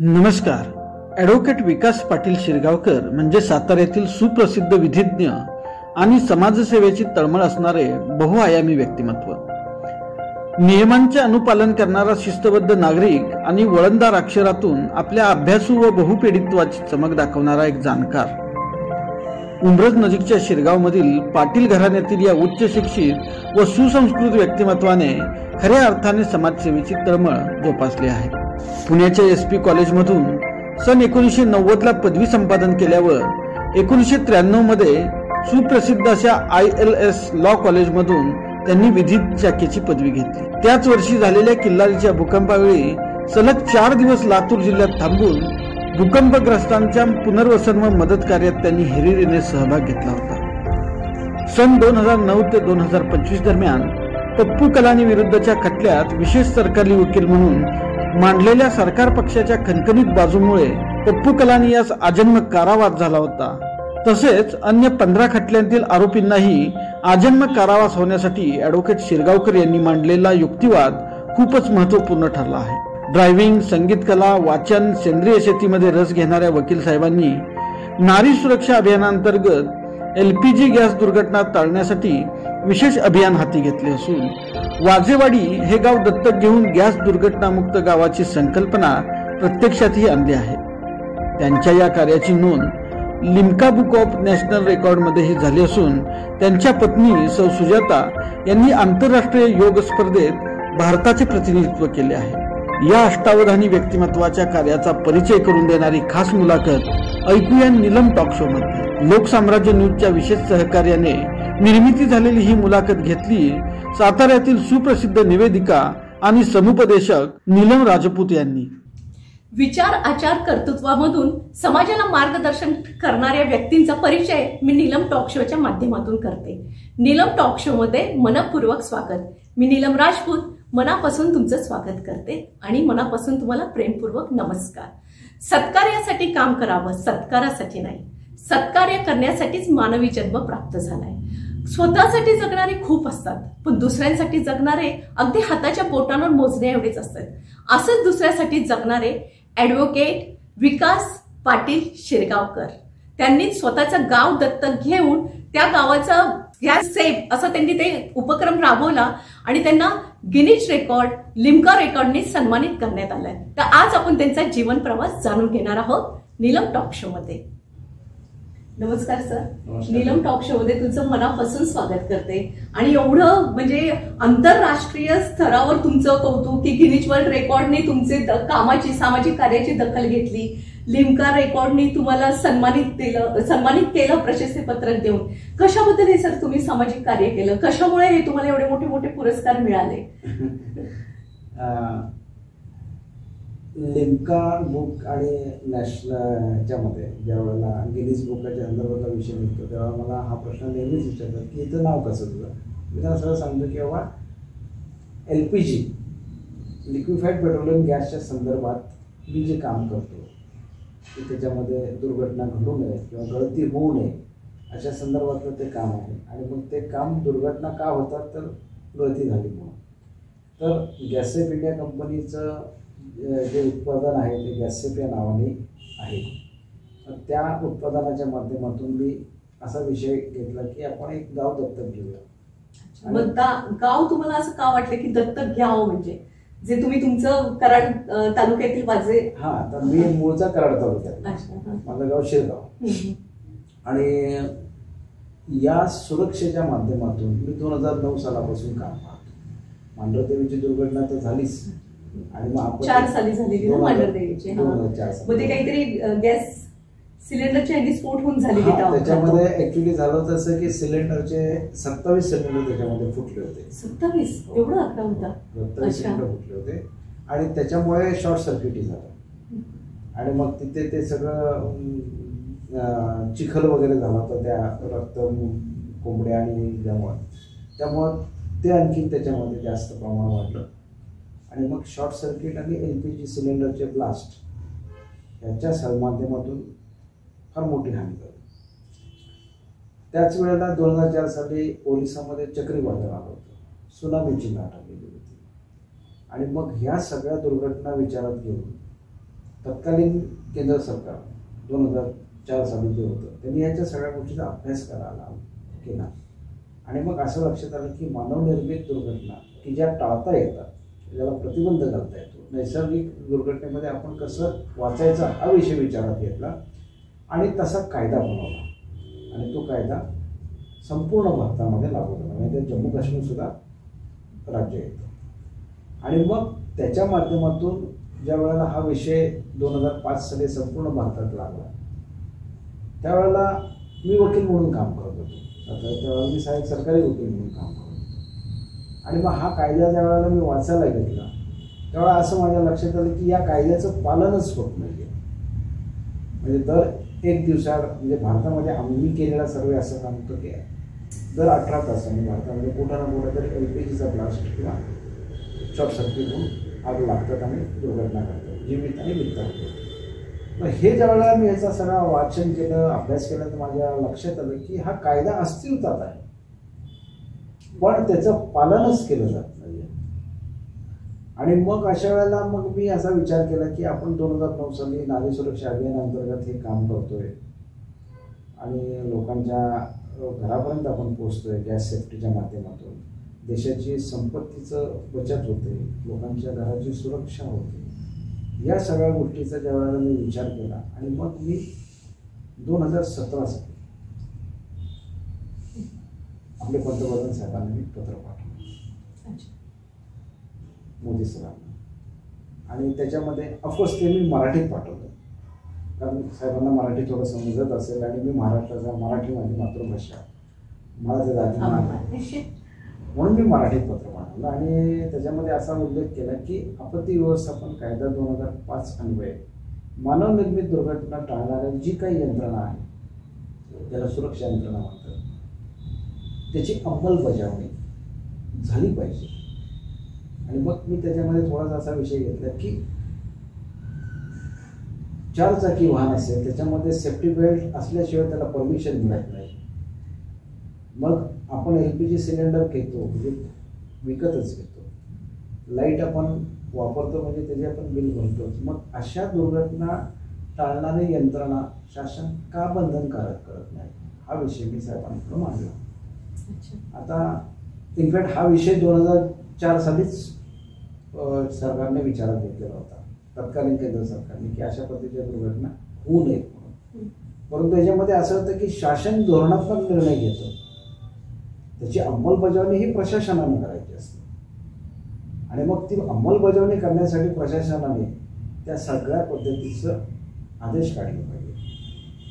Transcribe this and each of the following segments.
नमस्कार. ॲडव्होकेट विकास पाटील शिरगावकर म्हणजे साताऱ्यातील सुप्रसिद्ध विधिज्ञ आणि समाजसेवेची तळमळ असणारे बहुआयामी व्यक्तिमत्व. नियमांचे अनुपालन करणारा शिस्तबद्ध नागरिक आणि वळणदार अक्षरातून आपल्या अभ्यासू व बहुपेडीत्वाची चमक दाखवणारा एक जाणकार. उंब्रज नजीकच्या शिरगावमधील पाटील घराण्यातील या उच्च शिक्षित व सुसंस्कृत व्यक्तिमत्वाने खऱ्या अर्थाने समाजसेवेची तळमळ जोपासली आहे. पुण्याच्या SP कॉलेजमधून सन 1990ला पदवी संपादन केल्यावर 1993 मध्ये सुप्रसिद्ध अशा ILS लॉ कॉलेजमधून त्यांनी विधी शाखेची पदवी घेतली. त्याच वर्षी झालेल्या किल्लारीच्या भूकंपावेळी सलग 4 दिवस लातूर जिल्ह्यात थांबून भूकंपग्रस्तांच्या पुनर्वसन व मदत कार्यात त्यांनी हिरिरीने सहभाग घेतला होता. सन 2009 ते 2025 दरम्यान पप्पू कलानी विरुद्धच्या खटल्यात विशेष सरकारी वकील म्हणून मांडलेल्या सरकार पक्षाच्या खणखणीत बाजूमुळे पप्पू कलानी यास आजन्म कारावास झाला होता. तसेच अन्य 15 खटल्यांतील आरोपींनाही आजन्म कारावास होण्यासाठी ॲडव्होकेट शिरगावकर यांनी मांडलेला युक्तिवाद खूपच महत्त्वपूर्ण ठरला आहे. ड्रायव्हिंग, संगीत कला, वाचन, सेंद्रिय शेतीमध्ये रस घेणाऱ्या वकील साहेबांनी नारी सुरक्षा अभियानांतर्गत LPG गॅस दुर्घटना टाळण्यासाठी विशेष अभियान हाती घेतले असून वाजेवाडी हे गाव दत्तक घेऊन गॅस दुर्घटनामुक्त गावाची संकल्पना प्रत्यक्षातही आणली आहे. त्यांच्या या कार्याची नोंद लिम्का बुक ऑफ नॅशनल रेकॉर्डमध्येही झाली असून त्यांच्या पत्नी सौ सुजाता यांनी आंतरराष्ट्रीय योग स्पर्धेत भारताचे प्रतिनिधित्व केले आहे. या अष्टावधानी व्यक्तिमत्वाच्या कार्याचा परिचय करून देणारी खास मुलाखत ऐकूया नीलम टॉक शो मध्ये. लोकसाम्राज्य न्यूजच्या विशेष सहकार्याने निर्मिती झालेली ही मुलाखत घेतली साताऱ्यातील सुप्रसिद्ध निवेदिका आणि समुपदेशक नीलम राजपूत यांनी. विचार, आचार, कर्तृत्वामधून समाजाला मार्गदर्शन करणाऱ्या व्यक्तींचा परिचय मी नीलम टॉक शोच्या माध्यमातून करते. नीलम टॉक शो मध्ये मनपूर्वक स्वागत. मी नीलम राजपूत मनापासून तुमचं स्वागत करते आणि मनापासून तुम्हाला प्रेमपूर्वक नमस्कार. सत्कार्यासाठी काम करावं, सत्कारासाठी नाही. सत्कार्य करण्यासाठीच मानवी जन्म प्राप्त झालाय. स्वतःसाठी जगणारे खूप असतात, पण दुसऱ्यांसाठी जगणारे अगदी हाताच्या बोटांवर मोजण्या एवढेच असतात. असंच दुसऱ्यासाठी जगणारे ॲडव्होकेट विकास पाटील शिरगावकर. त्यांनी स्वतःचं गाव दत्तक घेऊन त्या गावाचा गॅस सेफ असं त्यांनी ते उपक्रम राबवला आणि त्यांना गिनीज रेकॉर्ड, लिम्का रेकॉर्डने सन्मानित करण्यात आलंय. तर आज आपण त्यांचा जीवन प्रवास जाणून घेणार आहोत नीलम टॉक शो मध्ये. नमस्कार सर. नीलम टॉक शो मध्ये तुमचं मनापासून स्वागत करते. आणि एवढं म्हणजे आंतरराष्ट्रीय स्तरावर तुमचं कौतुक की गिनीज वर्ल्ड रेकॉर्डने तुमचे कामाची, सामाजिक कार्याची दखल घेतली. लिम्का रेकॉर्डने तुम्हाला सन्मानित केलं प्रशस्ती पत्रक देऊन. कशाबद्दल हे सर तुम्ही सामाजिक कार्य केलं? कशामुळे हे तुम्हाला एवढे मोठे मोठे पुरस्कार मिळाले? लिम्का बुक आणि नॅशनल ह्याच्यामध्ये ज्यावेळेला गिनीज बुकाच्या संदर्भातला विषय निघतो तेव्हा मला हा प्रश्न नेहमीच विचारतात की इथं नाव कसं तुझं. मी त्यांना सगळं सांगतो की बाबा LPG लिक्विफाईड पेट्रोलियम गॅसच्या संदर्भात मी जे काम करतो की त्याच्यामध्ये दुर्घटना घडू नये किंवा गळती होऊ नये अशा संदर्भातलं ते काम आहे. आणि मग ते काम दुर्घटना का होतात तर गळती झाली म्हणून. तर गॅसेफ इंडिया कंपनीचं जे उत्पादन आहे ते गॅसेफ या नावाने आहे. त्या उत्पादनाच्या माध्यमातून मी असा विषय घेतला की आपण एक गाव दत्तक घेऊया. मग गाव तुम्हाला असं का वाटलं की दत्तक घ्यावं? म्हणजे जे तुम्ही तुमचं कराड तालुक्यातील वाजे. तर मी मूळचा कराड तालुक्यात, माझं गाव शिरगाव. आणि या सुरक्षेच्या माध्यमातून मी 2009 सालापासून काम पाहतो. मांढरदेवीची दुर्घटना तर झालीच आणि मग 4 साली झालेली मांढरदेवीची. मध्ये काहीतरी गॅस सिलेंडरचे स्फोट होऊन झालेली. त्याच्यामध्ये ऍक्च्युली झालं तसं की सिलेंडरचे 27 सिलेंडर त्याच्यामध्ये फुटले होते. 27 एवढं आकडा होता. 27 सिलेंडर फुटले होते आणि त्याच्यामुळे शॉर्ट सर्किटही झालं. आणि मग तिथे ते सगळं चिखल वगैरे झाला होता त्या रक्त कोंबड्या आणि त्यामुळं ते आणखी त्याच्यामध्ये जास्त प्रमाण वाढलं. आणि मग शॉर्ट सर्किट आणि LPG सिलेंडरचे ब्लास्ट याच्या माध्यमातून फार मोठी हानी झाली. त्याच वेळेला 2004 साली ओरिसामध्ये चक्रीवादळ आलं होतं, सुनामीची लाट आलेली होती. आणि मग ह्या सगळ्या दुर्घटना विचारात घेऊन तत्कालीन केंद्र सरकार 2004 साली जे होतं त्यांनी याच्या सगळ्या गोष्टीचा अभ्यास करायला केला आणि मग असं लक्षात आलं की मानवनिर्मित दुर्घटना की ज्या टाळता येतात ज्याला प्रतिबंध घालता येतो, नैसर्गिक दुर्घटनेमध्ये आपण कसं वाचायचा हा विषय विचारात घेतला आणि तसा कायदा बनवला आणि तो कायदा संपूर्ण भारतामध्ये लागू झाला. म्हणजे जम्मू काश्मीर सुद्धा राज्य येतं आणि मग त्याच्या माध्यमातून ज्या वेळेला हा विषय 2005 साली संपूर्ण भारतात लागला त्यावेळेला मी वकील म्हणून काम करत होतो. आता त्यावेळेला मी सहाय्यक सरकारी वकील म्हणून काम करत होतो आणि मग हा कायदा ज्या वेळेला मी वाचायला घेतला त्यावेळेला असं माझ्या लक्षात आलं की या कायद्याचं पालनच होत नाही आहे. म्हणजे दर एक दिवसाआड म्हणजे भारतामध्ये आम्ही केलेला सर्वे असं सांगतो की दर 18 तासांनी भारतामध्ये कुठं ना कुठं तरी LPGचा ब्लास्ट किंवा शॉर्ट सर्किट होऊन आग लागतात आणि दुर्घटना घडतात, जीवित आणि वित्त होतं. मग हे ज्यावेळेला मी ह्याचा सगळा वाचन केलं, अभ्यास केला तर माझ्या लक्षात आलं की हा कायदा अस्तित्वात आहे पण त्याचं पालनच केलं जात नाही. आणि मग अशा वेळेला मग मी असा विचार केला की आपण 2009 साली नागरी सुरक्षा अभियानाअंतर्गत हे काम करतोय आणि लोकांच्या घरापर्यंत आपण पोहोचतोय गॅस सेफ्टीच्या माध्यमातून. देशाची संपत्तीचं बचत होते, लोकांच्या घराची सुरक्षा होते. या सगळ्या गोष्टीचा ज्या वेळेला मी विचार केला आणि मग मी 2017 साली आपले पंतप्रधान साहेबांना मी पत्र पाठवलं मोदी सरांना आणि त्याच्यामध्ये ऑफकोर्स ते मी मराठीत पाठवलं कारण साहेबांना मराठी थोडं समजत असेल आणि मी महाराष्ट्राचा मराठी माझी मातृभाषा मला ते जाती म्हणून मी मराठीत पत्र पाठवलं आणि त्याच्यामध्ये असा उल्लेख केला की आपत्ती व्यवस्थापन कायदा 2005 अन्वये मानवनिर्मित दुर्घटना टाळणाऱ्या जी काही यंत्रणा आहे त्याला सुरक्षा यंत्रणा म्हणतात त्याची अंमलबजावणी झाली पाहिजे. आणि मग मी त्याच्यामध्ये थोडासा असा विषय घेतला की 4 चाकी वाहन असेल त्याच्यामध्ये सेफ्टी बेल्ट असल्याशिवाय त्याला परमिशन मिळत नाही. मग आपण LPG सिलेंडर घेतो म्हणजे विकतच घेतो, लाईट आपण वापरतो म्हणजे त्याचे आपण बिल भरतोच. मग अशा दुर्घटना टाळणारी यंत्रणा शासन का बंधनकारक करत नाही हा विषय मी साहेबांकडे मांडला. आता इनफॅक्ट हा विषय 2004 सालीच सरकारने विचारात घेतलेला होता तत्कालीन केंद्र सरकारने की अशा पद्धतीच्या दुर्घटना होऊ नयेत म्हणून. परंतु याच्यामध्ये असं होतं की शासन धोरणात्मक निर्णय घेतं, त्याची अंमलबजावणी ही प्रशासनाने करायची असते आणि मग ती अंमलबजावणी करण्यासाठी प्रशासनाने त्या सगळ्या पद्धतीचं आदेश काढले पाहिजे.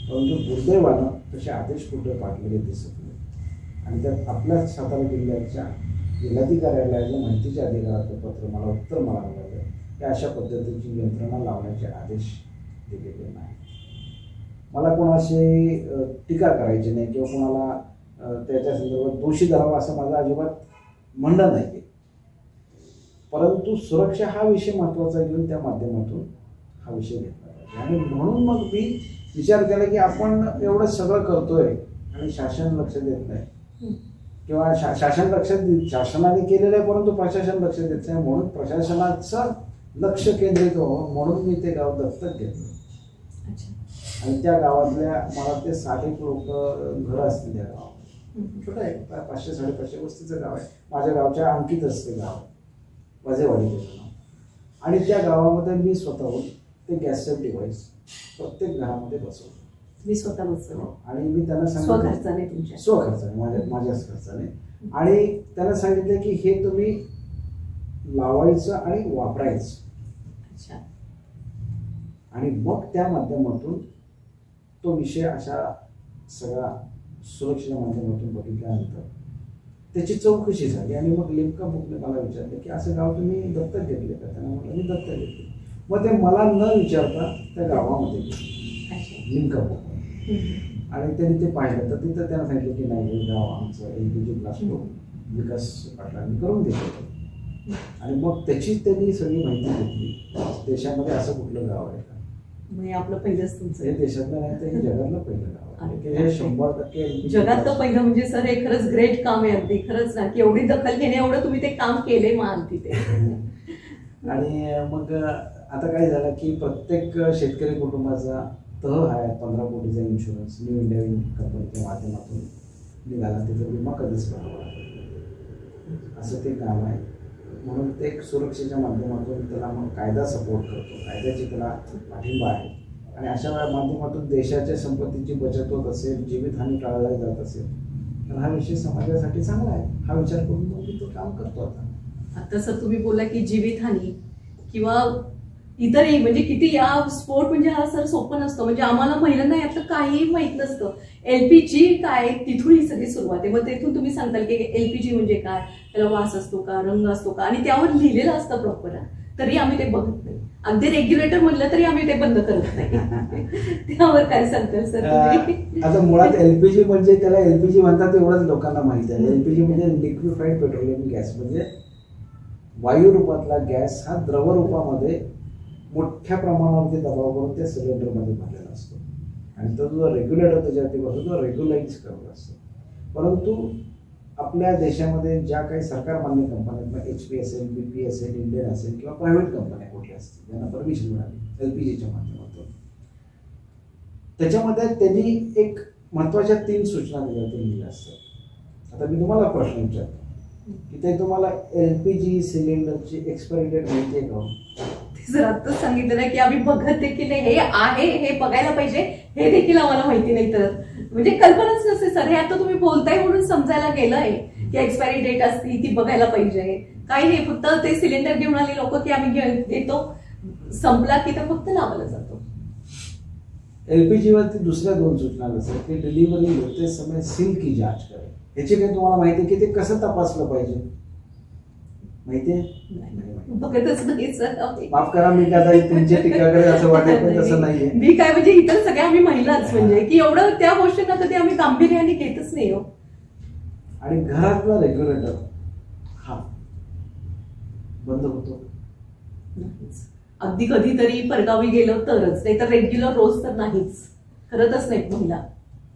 परंतु दुर्दैवानं तसे आदेश कुठे काढलेले दिसत नाही आणि त्यात आपल्याच सातारा जिल्ह्याच्या जिल्हाधिकाऱ्यालयाच्या माहितीच्या अधिकाराचं पत्र मला उत्तर मिळालं की अशा पद्धतीची यंत्रणा लावण्याचे आदेश दिलेले नाही. मला कोणाशी टीका करायची नाही किंवा कोणाला त्याच्या संदर्भात दोषी धरावा असं माझं अजिबात म्हणणं नाही आहे. परंतु सुरक्षा हा विषय महत्त्वाचा घेऊन त्या माध्यमातून हा विषय घेतला पाहिजे. आणि म्हणून मग मी विचार केला की आपण एवढं सगळं करतोय आणि शासन लक्ष देत नाही किंवा शासनाने केलेलं आहे परंतु प्रशासन लक्ष देत नाही. म्हणून प्रशासनाचं लक्ष केंद्रित व्हावं म्हणून मी ते गाव दत्तक घेतलं आणि त्या गावातल्या मला ते 60 लोक घर असतील त्या गावात. छोटं आहे 500-550 वस्तीचं गाव आहे. माझ्या गावच्या अंकित असते गाव वाजेवाडी त्याचं नाव आणि त्या गावामध्ये मी स्वतःहून ते गॅस सेफ्टी डिव्हाइस प्रत्येक घरामध्ये बसवलं. मी स्वतः बसवलं आणि मी त्यांना सांगितलं स्वखर्चाने माझ्याच खर्चाने आणि त्यांना सांगितलं की हे तुम्ही लावायचं आणि वापरायचं आणि मग त्या माध्यमातून तो विषय अशा सगळ्या सुरक्षेच्या माध्यमातून बघितल्यानंतर त्याची चौकशी झाली आणि मग लिमका बुकने मला विचारलं की असं गाव तुम्ही दत्तक घेतले का. त्यांना म्हटलं मी दत्तक घेतले. मग ते मला न विचारता त्या गावामध्ये गेले लिमका बुक आणि त्यांनी ते पाहिलं तर तिथं त्यांना सांगितलं की नाही हे गाव आमचं LPG ब्लास्ट विकास पाटलांनी करून दिलं. आणि मग त्याची त्यांनी सगळी माहिती घेतली. देशामध्ये असं कुठलं गाव आहे का म्हणजे आपलं पहिलंच तुमचं हे देशातलं नाही तर हे जगातलं पहिलं गाव आहे की हे 100% जगातलं पहिलं. म्हणजे सर हे खरंच ग्रेट काम आहे अगदी खरंच ना की एवढी दखल घेणे एवढं तुम्ही ते काम केले मान तिथे. आणि मग आता काय झालं की प्रत्येक शेतकरी कुटुंबाचा तह आहे 15 कोटीचा इन्शुरन्स न्यू इंडिया कंपनीच्या माध्यमातून निघाला. त्याचा विमा कधीच करावा लागतो असं ते काम आहे. म्हणून ते एक सुरक्षेच्या माध्यमातून त्याला मग कायदा सपोर्ट करतो, कायद्याची त्याला पाठिंबा आहे. आणि अशा माध्यमातून देशाच्या संपत्तीची बचत होत असेल, जीवितहानी टाळली जात असेल तर हा विषय समाजासाठी चांगला आहे. हा विचार करून मग मी तो काम करतो. आता सर तुम्ही बोला की जीवितहानी किंवा इतरही म्हणजे किती या स्पोर्ट म्हणजे हा सर सोपं नसतं. म्हणजे आम्हाला महिलांना यातलं काहीही माहित नसतं. LPG काय तिथून ही सगळी सुरुवात आहे. मग तिथून तुम्ही सांगताल की LPG म्हणजे काय, त्याला वास असतो का, रंग असतो का, आणि त्यावर लिहिलेलं असतं प्रॉपर, तरी आम्ही ते बघत नाही. अगदी रेग्युलेटर म्हणलं तरी आम्ही ते बंद करत नाही. त्यावर काय सांगताल सर? आता मुळात LPG म्हणजे त्याला LPG म्हणतात एवढंच लोकांना माहिती आहे. LPG म्हणजे लिक्विफाईड पेट्रोलियम गॅस, म्हणजे वायू रूपातला गॅस हा द्रव रूपामध्ये मोठ्या प्रमाणावरती दबाव करून त्या सिलेंडरमध्ये भरलेला असतो. आणि तो जो रेग्युलेटर त्याच्यावरती बसतो तो रेग्युलाइज करत असतो. परंतु आपल्या देशामध्ये ज्या काही सरकार मान्य कंपन्या HP असेल, BP असेल, इंडियन असेल किंवा प्रायव्हेट कंपन्या कुठल्या असतील ज्यांना परमिशन मिळाली LPGच्या माध्यमातून, त्याच्यामध्ये त्यांनी एक महत्वाच्या 3 सूचना त्याच्यावरती लिहिल्या असतात. आता मी तुम्हाला प्रश्न विचारतो की ते तुम्हाला LPG सिलेंडरची एक्सपायरी डेट माहिती आहे का? जर आत्ताच सांगितलं ना की आम्ही बघत देखील नाही, हे आहे हे बघायला पाहिजे हे देखील आम्हाला माहिती नाही. तर म्हणजे कल्पनाच नसते सर. हे आता तुम्ही बोलताय म्हणून समजायला गेलंय की एक्सपायरी डेट असती ती बघायला पाहिजे. काही नाही, फक्त ते सिलेंडर घेऊन आले लोक की आम्ही घेतो, संपला की तर फक्त लावायला जातो. LPG वरती दुसऱ्या 2 सूचना असतात की डिलिव्हरी होते समय सील की जांच करें. याची काही तुम्हाला माहिती आहे की ते कसं तपासलं पाहिजे? माहितीये? बघतच नाही सर. माफ करा, मी आता तुमच्या टीकाकडे असं वाटत पण तसं नाहीये. मी काय म्हणजे इतर सगळ्या आम्ही महिलाच म्हणजे की एवढं त्या गोष्टींना कधी आम्ही गांभीर्याने घेतच नाही हो. आणि घरातला रेग्युलेटर हा बंद होतो अगदी कधीतरी परगावी गेलो तरच, नाही तर रेग्युलर रोज तर नाहीच, करतच नाहीत महिला.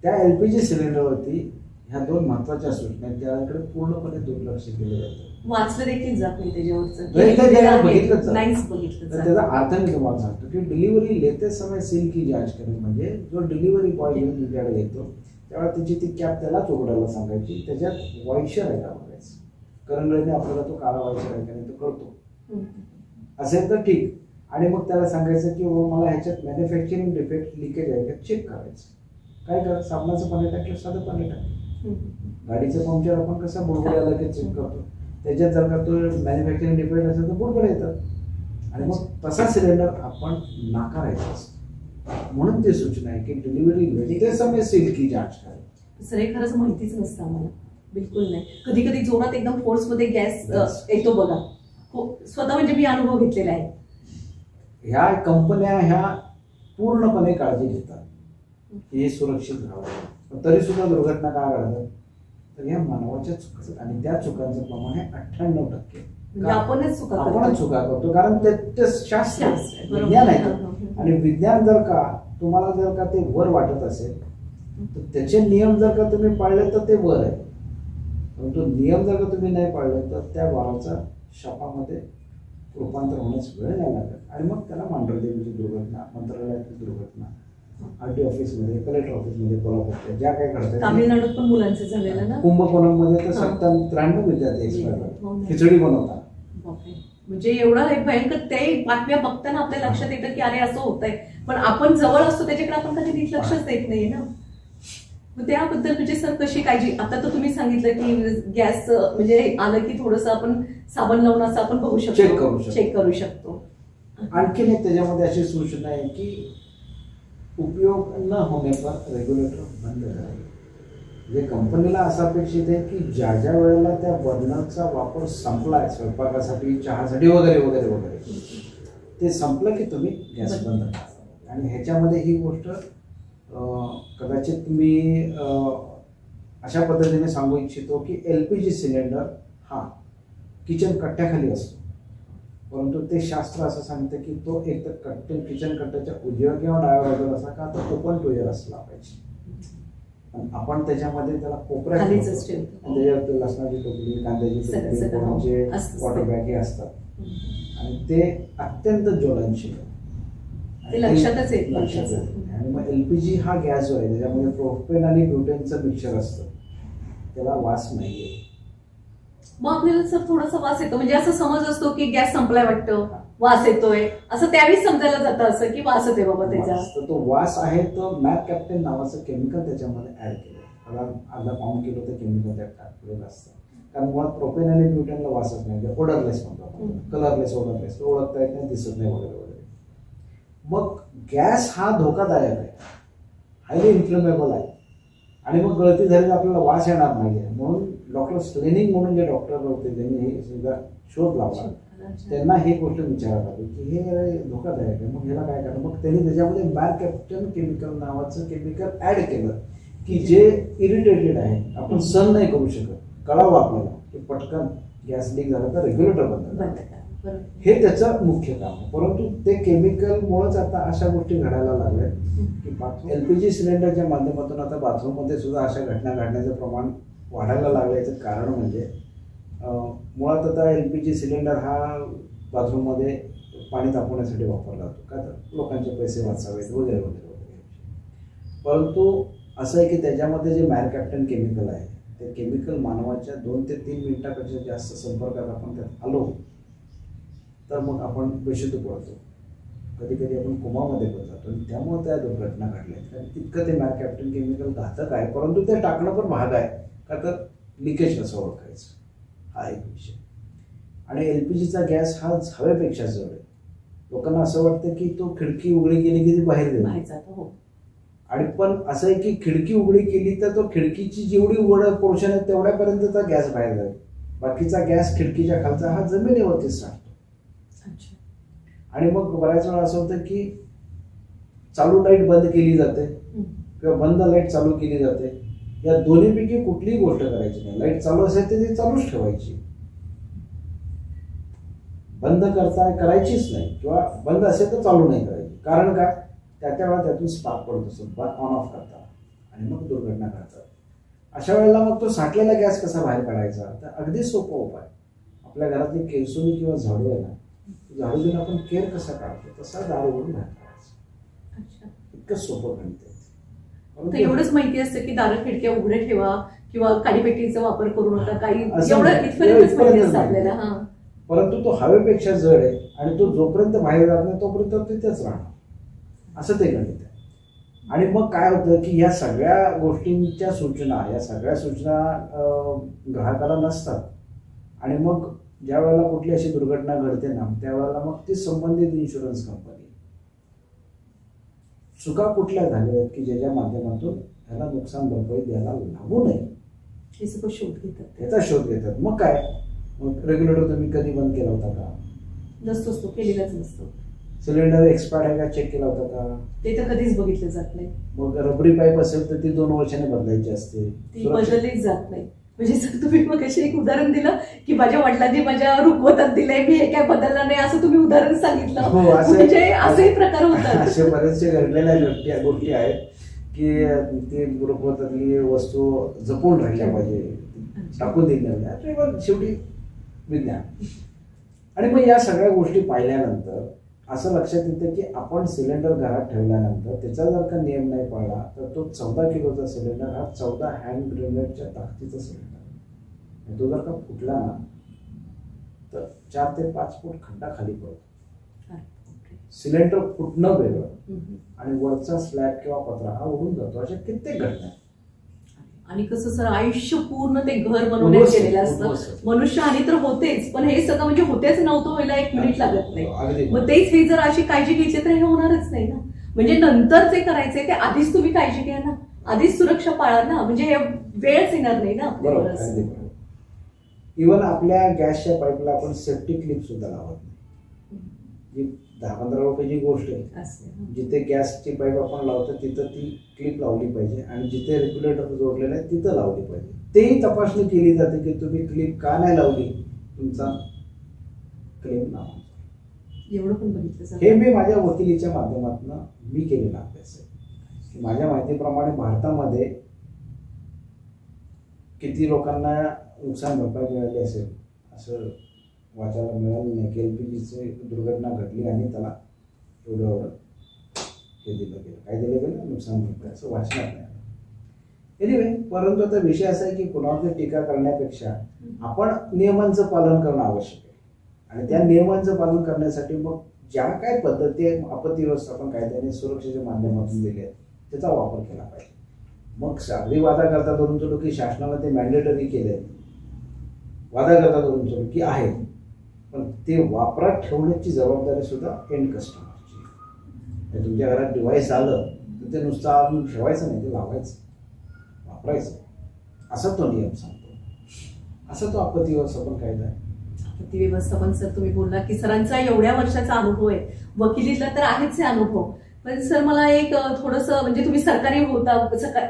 त्या LPG सिलेंडरवरती ह्या 2 महत्वाच्या सूचना आहेत, त्याकडे पूर्णपणे दुर्लक्ष केलं जातं. वाचलं देखील जात नाही त्याच्यावरचं, नाहीच बघितलं. त्याचा अर्थ मी तुम्हाला सांगतो की डिलिव्हरी लेते समय सील की जांच करें, म्हणजे जो डिलिव्हरी बॉय घेऊन तुमच्याकडे येतो त्यावेळेला त्याची ती कॅप त्यालाच उघडायला सांगायची, त्याच्यात वायशर आहे का बघायचं. करंगळीने आपल्याला तो काळा वायशर आहे का नाही तो कळतो असेल तर ठीक. आणि मग त्याला सांगायचं की मला ह्याच्यात मॅन्युफॅक्चरिंग डिफेक्ट लिकेज आहे का चेक करायचं. काय कर, साबणाचं पाणी टाकलं, साधं पाणी टाकलं. गाडीचं पंक्चर आपण कसं बुडबुड्याला की चेक करतो, त्याच्यात जर का तो मॅन्युफॅक्चरिंग डिफेक्ट असेल तर बुडबुड येतात. आणि मग तसा सिलेंडर आपण नाकारायचा असतो. म्हणून ती सूचना आहे की डिलिव्हरी लेते समय सील की जांच करें. सर हे खरंच माहितीच नसतं आम्हाला, बिलकुल नाही. कधी कधी जोरात एकदम फोर्समध्ये गॅस येतो बघा, स्वतः म्हणजे मी अनुभव घेतलेला आहे. ह्या कंपन्या ह्या पूर्णपणे काळजी घेतात हे सुरक्षित राहावं, तरी सुद्धा दुर्घटना का घडतात तर ह्या मानवाच्या चुका. आणि त्या चुकांचं प्रमाण आहे 98%. आपणच चुका करतो, कारण ते शास्त्र विज्ञान आहे. आणि विज्ञान जर का तुम्हाला जर का ते वर वाटत असेल तर त्याचे नियम जर का तुम्ही पाळले तर ते वर आहे. परंतु नियम जर का तुम्ही नाही पाळले तर त्या वाराचा शापामध्ये रूपांतर होण्यास वेळ नाही लागत. आणि मग त्याला मांढरदेवीची दुर्घटना, मंत्रालयातील दुर्घटना, RT ऑफिसमध्ये, कलेक्टर ऑफिसमध्ये, कोल्हापूरच्या ज्या काही घडतात, तामिळनाडूत पण मुलांचे झालेलं ना, कुंभकोणम मध्ये तर 93 विद्यार्थी एक्सपायर खिचडी बनवतात. म्हणजे एवढा भयंकर ते बातम्या बघताना आपल्या लक्षात येतं की अरे असं होतंय, पण आपण जवळ असतो त्याच्याकडे आपण कधी लक्षच देत नाही ना. मग त्याबद्दल म्हणजे सर कशी काळजी? आता तर तुम्ही सांगितलं की गॅस म्हणजे आलं की थोडंसं आपण साबण लावून असं आपण बघू शकतो, चेक करू शकतो. आणखीन एक त्याच्यामध्ये अशी सूचना आहे की उपयोग न होने पर रेग्युलेटर बंद करावे. म्हणजे कंपनीला असं अपेक्षित आहे की ज्या ज्या वेळेला त्या बर्नरचा वापर संपलाय स्वयंपाकासाठी, चहासाठी वगैरे वगैरे वगैरे, ते संपलं की तुम्ही गॅस बंद करा. आणि ह्याच्यामध्ये ही गोष्ट कदाचित मी अशा पद्धतीने सांगू इच्छितो की LPG सिलेंडर हा किचन कट्ट्याखाली असतो, परंतु ते शास्त्र असं सांगतं की तो एक तर किचन कट्ट्याच्या उजव्या किंवा डाव्या बाजूला असा का तर ओपन टू एअर असला पाहिजे. आपण त्याच्यामध्ये त्याला कोपऱ्यात त्याच्यावर लसणाची टोपली, कांद्याची टोपली, वॉटर बॅग हे असतात. आणि ते अत्यंत ज्वलनशील आहे. ते लक्षातच येत नाही. लक्षात येत नाही. आणि मग LPG हा गॅस जो आहे त्याच्यामध्ये प्रोपेन आणि ब्युटेनचं मिक्सचर असतं, त्याला वास नाहीये. मग आपल्याला सर थोडासा वास येतो, म्हणजे असं समज असतो की गॅस संपलाय वाटतं, वास येतोय, असं त्यावेळी समजायला जातं असं की वास येते बाबा त्याचा. तर तो वास आहे तो मॅक कॅप्टन नावाचं केमिकल त्याच्यामध्ये ऍड केलं. अर्धा पाऊंड किलो ते केमिकल त्यात टाकलेलं असतं. कारण मुळात प्रोपेन आणि ब्युटेनला वासच नाही, ओडरलेस म्हणतो आपण, कलरलेस, ओडरलेस, ओळखता येत नाही, दिसत नाही वगैरे वगैरे. मग गॅस हा धोकादायक आहे, हायली इन्फ्लेमेबल आहे आणि मग गळती झाली तर आपल्याला वास येणार नाहीये. म्हणून डॉक्टर स्लेनिंग म्हणून जे डॉक्टर होते त्यांनी हे सुद्धा शोध लावला. त्यांना ही गोष्ट विचारायला आली की हे धोकादायक आहे, मग ह्याला काय करणं. मग त्यांनी त्याच्यामध्ये मॅरकॅप्टन केमिकल नावाचं केमिकल ऍड केलं की जे इरिटेटेड आहे, आपण सहन नाही करू शकत, कळावं आपल्याला की पटकन गॅस लीक झाला तर रेग्युलेटर बंद करा, हे त्याचं मुख्य काम आहे. परंतु ते केमिकलमुळेच आता अशा गोष्टी घडायला लागल्या की LPG सिलेंडरच्या माध्यमातून आता बाथरूममध्ये सुद्धा अशा घटना घडण्याचं प्रमाण वाढायला लागल्याचं कारण म्हणजे मुळात आता LPG सिलेंडर हा बाथरूममध्ये पाणी तापवण्यासाठी वापरला जातो, का तर लोकांचे पैसे वाचावेत वगैरे वगैरे वगैरे. परंतु असं आहे की त्याच्यामध्ये जे मॅरकॅप्टन केमिकल आहे ते केमिकल मानवाच्या 2 ते 3 मिनिटापेक्षा जास्त संपर्कात आपण त्यात आलो तर मग आपण बेशुद्ध पडतो, कधी कधी आपण कोमामध्ये पण जातो. आणि त्यामुळे त्या दुर्घटना घडल्या. कारण तितकं ते मॅरकॅप्टन केमिकल घातक आहे, परंतु ते टाकणं पण भाग आहे, का तर लिकेज कसं ओळखायचं हा एक विषय. आणि LPGचा गॅस हा हवेपेक्षा जड आहे. लोकांना असं वाटतं की तो खिडकी उघडी केली की ती बाहेर जातो, आणि पण असं आहे की खिडकी उघडी केली तर तो खिडकीची जेवढी उघड पोर्शन आहे तेवढ्यापर्यंतचा गॅस बाहेर जाईल, बाकीचा गॅस खिडकीच्या खालचा हा जमिनीवरतीच राहतो. आणि मग बऱ्याच वेळा असं होतं की चालू लाईट बंद केली जाते किंवा बंद लाईट चालू केली जाते, या दोन्हीपैकी कुठलीही गोष्ट करायची नाही. लाईट चालू असेल तर ती चालूच ठेवायची, बंद करायचीच नाही, किंवा बंद असेल तर चालू नाही करायची. कारण काय, त्या वेळा त्यातून स्पार्क पडत असतो ऑन ऑफ करता आणि मग दुर्घटना घडतात. अशा वेळेला मग तो साठलेला गॅस कसा बाहेर काढायचा, तर अगदी सोपा उपाय, आपल्या घरातली केरसुनी किंवा झाडू आहे ना, झाडू देऊन आपण केअर कसा काढतो तसा दार उघडून बाहेर काढायचं. इतकं सोपं गणित आहे. एवढंच माहिती असतं की दार खिडक्या उघडे ठेवा किंवा काडीपेटीचा वापर करू नका, काही एवढं इथपर्यंतच माहिती असतं आपल्याला. परंतु तो हवेपेक्षा जड आहे आणि तो जोपर्यंत बाहेर जात नाही तोपर्यंत तिथेच राहणार, असं ते गणित आहे. आणि मग काय होतं की या सगळ्या गोष्टींच्या सूचना, या सगळ्या सूचना ग्राहकाला नसतात. आणि मग ज्या वेळेला कुठली अशी दुर्घटना घडते ना, त्यावेळेला मग ती संबंधित इन्शुरन्स कंपनी चुका कुठल्या झाल्या आहेत की ज्याच्या माध्यमातून त्याला नुकसान भरपाई द्यायला लागू नये याचा शोध घेतात. मग काय, मग रेग्युलेटर तुम्ही कधी बंद केला होता का? नसतोच, तो केलेलाच नसतो. सिलेंडर एक्सपायर्ड आहे का चेक केला होता का? ते तर कधीच बघितलं जात नाही. मग रबरी पाईप असेल तर ती 2 वर्षाने बदलायची असते, ती बदललीच जात नाही. म्हणजे सर तुम्ही मग अशी एक उदाहरण दिलं की माझ्या वडिलांनी माझ्या रुखवतात दिलंय, मी हे काय बदललं नाही असं तुम्ही उदाहरण सांगितलं. म्हणजे असेही प्रकार होतात. असे बरेचसे घडलेल्या गोष्टी आहेत की ती रुखवतातली वस्तू जपून राहिल्या पाहिजे, टाकून दिल्या नाही, शेवटी विज्ञान. आणि मग या सगळ्या गोष्टी पाहिल्यानंतर असं लक्षात येतं की आपण सिलेंडर घरात ठेवल्यानंतर त्याचा जर का नियम नाही पाळला तर तो 14 किलोचा सिलेंडर हा 14 हँड ग्रेनेडच्या ताकदीचा सिलेंडर आहे. तो जर का फुटला ना तर 4 ते 5 फूट खड्डा खाली पडतो. सिलेंडर फुटणं वेगळं आणि वरचा स्लॅब किंवा पत्रा हा उडून जातो. अशा कित्येक घटना. आणि कसं सर आयुष्य पूर्ण ते घर बनवण्यात गेलेलं असतं. मनुष्यहानी तर होतेच, पण हे सगळं म्हणजे होतेच नव्हतं व्हायला 1 मिनिट लागत नाही. मग तेच हे जर अशी काळजी घ्यायची तर हे होणारच नाही ना. म्हणजे नंतर जे करायचंय ते आधीच तुम्ही काळजी घ्या ना, आधीच सुरक्षा पाळा ना, म्हणजे हे वेळच येणार नाही ना. इव्हन आपल्या गॅसच्या पाईपला आपण सेफ्टी क्लिप सुद्धा लावत नाही. 10-15 रुपयाची गोष्ट आहे. जिथे गॅसची पाईप आपण लावतो तिथं ती क्लिप लावली पाहिजे आणि जिथे रेग्युलेटर जोडलेलं आहे तिथं लावली पाहिजे. तेही तपासणी केली जाते की तुम्ही क्लिप का नाही लावली, तुमचा क्लेम नाव. एवढं पण बघितलं हे मी माझ्या वकिलीच्या माध्यमातून मी केलेला अभ्यास आहे. माझ्या माहितीप्रमाणे भारतामध्ये किती लोकांना नुकसान भरपाई मिळाली असेल असं वाचायला मिळालं नाही की LPGची दुर्घटना घडली आणि त्याला एवढं हे दिलं गेलं, काय दिलं गेलं, नुकसान भरपाई, असं वाचनात नाही. एनिवे, परंतु आता विषय असा आहे की कोणावरती टीका करण्यापेक्षा आपण नियमांचं पालन करणं आवश्यक आहे. आणि त्या नियमांचं पालन करण्यासाठी मग ज्या काय पद्धती आपत्ती व्यवस्थापन कायद्याने सुरक्षेच्या माध्यमातून दिले आहेत त्याचा वापर केला पाहिजे. मग सागरी वादा करता धरून चलो की शासनाला ते मॅन्डेटरी केले, वादा करता धरून चलो की आहेत, पण ते वापरात ठेवण्याची जबाबदारी सुद्धा एंड कस्टमरची. तुमच्या घरात डिव्हाइस आलं तर ते नुसतं आणून ठेवायचं नाही, ते लावायचं, वापरायचं, असा तो नियम सांगतो. असा तो आपत्ती व्यवस्थापन कायदा आहे. आपत्ती व्यवस्थापन सर तुम्ही बोलला की सरांचा एवढ्या वर्षाचा अनुभव आहे, वकिलीतला तर आहेच हे अनुभव, पण सर मला एक थोडंसं म्हणजे तुम्ही सरकारी होता,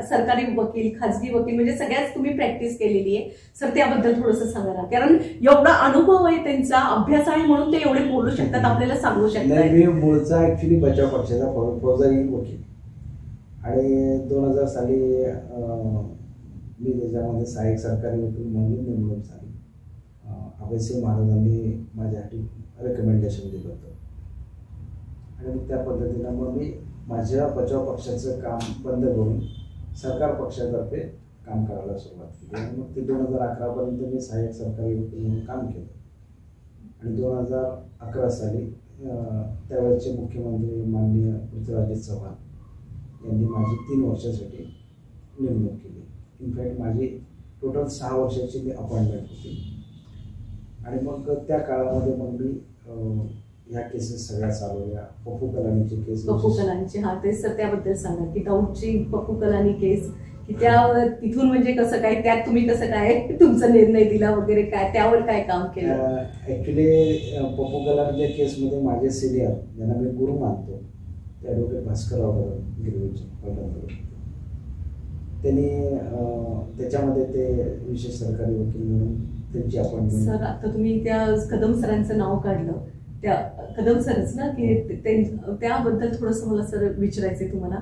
सरकारी वकील, खाजगी वकील म्हणजे सगळ्याच तुम्ही प्रॅक्टिस केलेली आहे सर, त्याबद्दल थोडंसं सांगा ना, कारण एवढा अनुभव आहे त्यांचा, अभ्यास आहे म्हणून ते एवढे बोलू शकतात, आपल्याला सांगू शकतात. मी मूळचा ऍक्च्युली बचाव पक्षाचा फौजदारी वकील, आणि 2000 साली मी त्याच्यामध्ये सहाय्यक सरकारी वकील म्हणून नेमणूक झाली. अभयसिंह महाराजांनी माझ्यासाठी रेकमेंडेशन दिलं होतं आणि मग त्या पद्धतीनं मग मी माझ्या बचाव पक्षाचं काम बंद करून सरकार पक्षातर्फे काम करायला सुरुवात केली. आणि मग ते 2011 मी सहाय्यक सरकारी वकील म्हणून काम केलं. आणि 2011 साली त्यावेळेचे मुख्यमंत्री माननीय पृथ्वीराज चव्हाण यांनी माझी 3 वर्षासाठी नेमणूक केली. इनफॅक्ट माझी टोटल 6 वर्षाची मी अपॉइंटमेंट होती. आणि मग त्या काळामध्ये मग मी ह्या केसेस सगळ्या चालवल्या. पप्पू कलानीची केस, पप्पू कलानीची, हा ते सर त्याबद्दल सांगा की दाऊदची पप्पू कलानी केस, की त्या तिथून म्हणजे कसं काय, त्यात तुम्ही कसं काय तुमचा निर्णय दिला वगैरे, काय त्यावर काय काम केलं? ऍक्च्युली पप्पू कलानीच्या केसमध्ये माझे सिनियर, ज्यांना मी गुरु मानतो, ते ॲडव्होकेट भास्करराव गिरवेचे, त्यांनी त्याच्यामध्ये ते विशेष सरकारी वकील म्हणून त्यांची अपॉइंटमेंट. सर आता तुम्ही त्या कदम सरांचं नाव काढलं, त्या कदम सरच ना, की त्याबद्दल थोडंसं मला सर विचारायचंय तुम्हाला,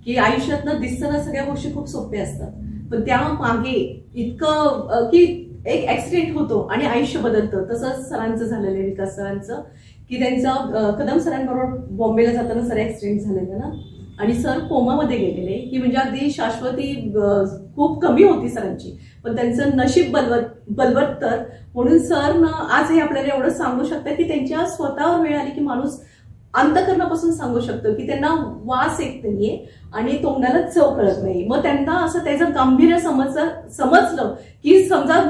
की आयुष्यातनं दिसताना सगळ्या गोष्टी खूप सोप्या असतात, पण त्या मागे इतकं की एक ऍक्सिडेंट होतो आणि आयुष्य बदलतं. तसंच सरांचं झालेलं आहे, विकास सरांचं, की त्यांचा कदम सरांबरोबर बॉम्बेला जाताना सर ऍक्सिडेंट झालेलं ना, आणि सर कोमामध्ये गेलेले, की म्हणजे अगदी शाश्वती खूप कमी होती सरांची, पण त्यांचं नशीब बलवत्तर म्हणून सर आज हे आपल्याला एवढं सांगू शकतं की त्यांच्या स्वतःवर वेळ आली की माणूस अंतःकरणापासून सांगू शकतो की त्यांना वास येत नाहीये आणि तोंडाला चव कळत नाही. मग त्यांना असं त्याचं गांभीर्य समजलं की समजा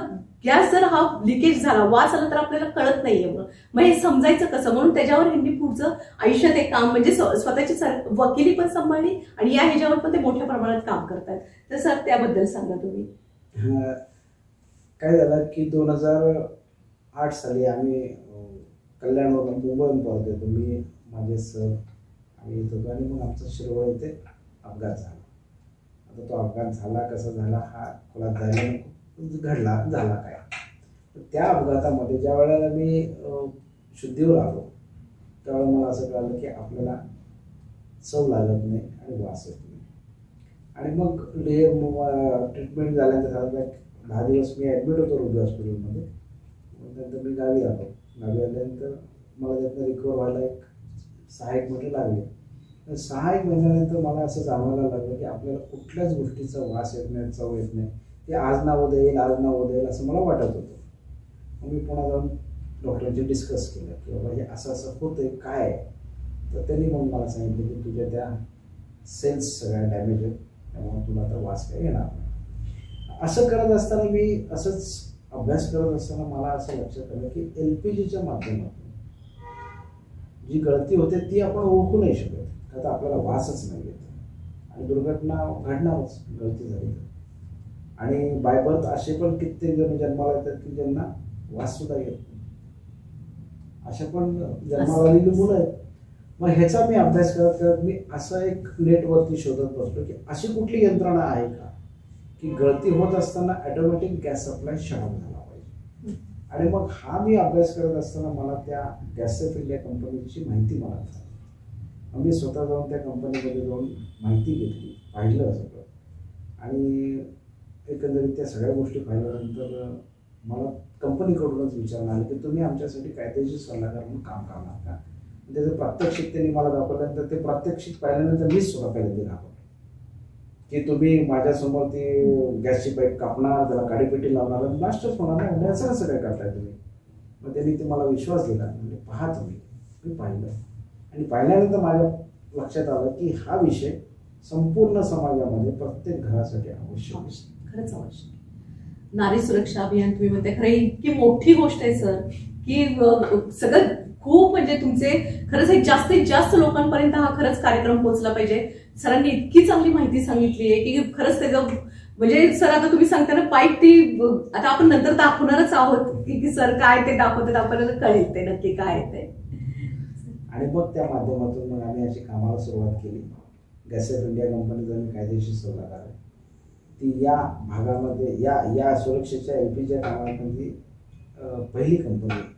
गॅस जर हा लिकेज झाला, वास आला तर आपल्याला कळत नाहीये, मग हे समजायचं कसं, म्हणून त्याच्यावर ह्यांनी पुढचं आयुष्यात एक काम म्हणजे स्वतःची वकिली पण सांभाळली आणि या ह्याच्यावर पण ते मोठ्या प्रमाणात काम करतात. तर सर त्याबद्दल सांगा तुम्ही. काय झालं की 2008 साली आम्ही कल्याणवरून मुंबईहून परत येतो, मी माझे सर आम्ही येत होतो, आणि मग आमचा शिरवळ इथे अपघात झाला. आता तो अपघात झाला, कसा झाला हा खोलात जायला झाला काय, त्या अपघातामध्ये ज्या वेळेला मी शुद्धीवर आलो त्यावेळेला मला असं कळलं की आपल्याला चव लागत नाही आणि वास येत नाही. आणि मग ट्रीटमेंट झाल्यानंतर 10 दिवस मी ॲडमिट होतो रुबी हॉस्पिटलमध्ये. नंतर मी गावी आलो. गावी आल्यानंतर मला त्यातनं रिकवर व्हायला एक 6-1 महिने लागले. 6-1 महिन्यानंतर मला असं जाणवायला लागलं की आपल्याला कुठल्याच गोष्टीचा वास येत नाही, चव येत नाही, ते आज ना उद्या येईल, आज ना उद्या येईल असं मला वाटत होतं. मग मी पुन्हा जाऊन डॉक्टरांशी डिस्कस केलं की बाबा हे असं असं होतंय, काय. तर त्यांनी मग मला सांगितलं की तुझ्या त्या सेल्स सगळ्या डॅमेज आहेत, त्यामुळे तुला आता वास काही येणार नाही. असं करत असताना मी असंच अभ्यास करत असताना मला असं लक्षात आलं की LPGच्या माध्यमातून जी गळती होते ती आपण ओळखू नाही शकत, का तर आपल्याला वासच नाही येत आणि दुर्घटना घडणारच गळती झाली तर. आणि बाय बर्थ असे पण कित्येक जण जन्माला येतात की ज्यांना वास सुद्धा येत नाही, अशा पण जन्माला आलेली मुलं आहेत. मग ह्याचा मी अभ्यास करत करत मी असं एक नेटवरती शोधत बसलो की अशी कुठली यंत्रणा आहे का की गळती होत असताना automatic gas supply shut off झाला पाहिजे. आणि मग हा मी अभ्यास करत असताना मला त्या गॅसेफ इंडिया कंपनीची माहिती मला झाली. मी स्वतः जाऊन त्या कंपनीमध्ये जाऊन माहिती घेतली, पाहिलं सगळं, आणि एकंदरीत त्या सगळ्या गोष्टी पाहिल्यानंतर मला कंपनीकडूनच विचारणार आलं की तुम्ही आमच्यासाठी कायदेशीर सल्लागार म्हणून काम करणार का. त्याचं प्रात्यक्षिक त्यांनी मला दाखवल्यानंतर ते प्रात्यक्षिक पाहिल्यानंतर मीच स्वतः पहिल्यांदा दाखवलं की तुम्ही माझ्यासमोर ती गॅसची पाईप कापणार, त्याला काडीपेटी लावणार, ब्लास्टच होणार नाही, असं कसं काय करताय तुम्ही. मग त्यांनी ते मला विश्वास दिला. म्हणजे पहा तुम्ही. मी पाहिलं आणि पाहिल्यानंतर माझ्या लक्षात आलं की हा विषय संपूर्ण समाजामध्ये प्रत्येक घरासाठी आवश्यक आहे. खरंच आवश्यक. नारी सुरक्षा अभियान तुम्ही म्हणताय, खरं इतकी मोठी गोष्ट आहे सर की सगळं खूप म्हणजे तुमचे खरंच हे जास्तीत जास्त लोकांपर्यंत हा खरंच कार्यक्रम पोहोचला पाहिजे. सरांनी इतकी चांगली माहिती सांगितली आहे की खरंच त्याचं म्हणजे सर आता तुम्ही सांगताना पाईप ती आता आपण नंतर दाखवणारच आहोत की सर काय ते दाखवतात, आपल्याला कळेल ते नक्की काय ते. आणि मग त्या माध्यमातून मग आम्ही अशी कामाला सुरुवात केली. गॅस ऑफ इंडिया कंपनीचा मी कायदेशीर सल्लागार आहे. ती या भागामध्ये या सुरक्षेच्या LPG कामामध्ये पहिली कंपनी आहे.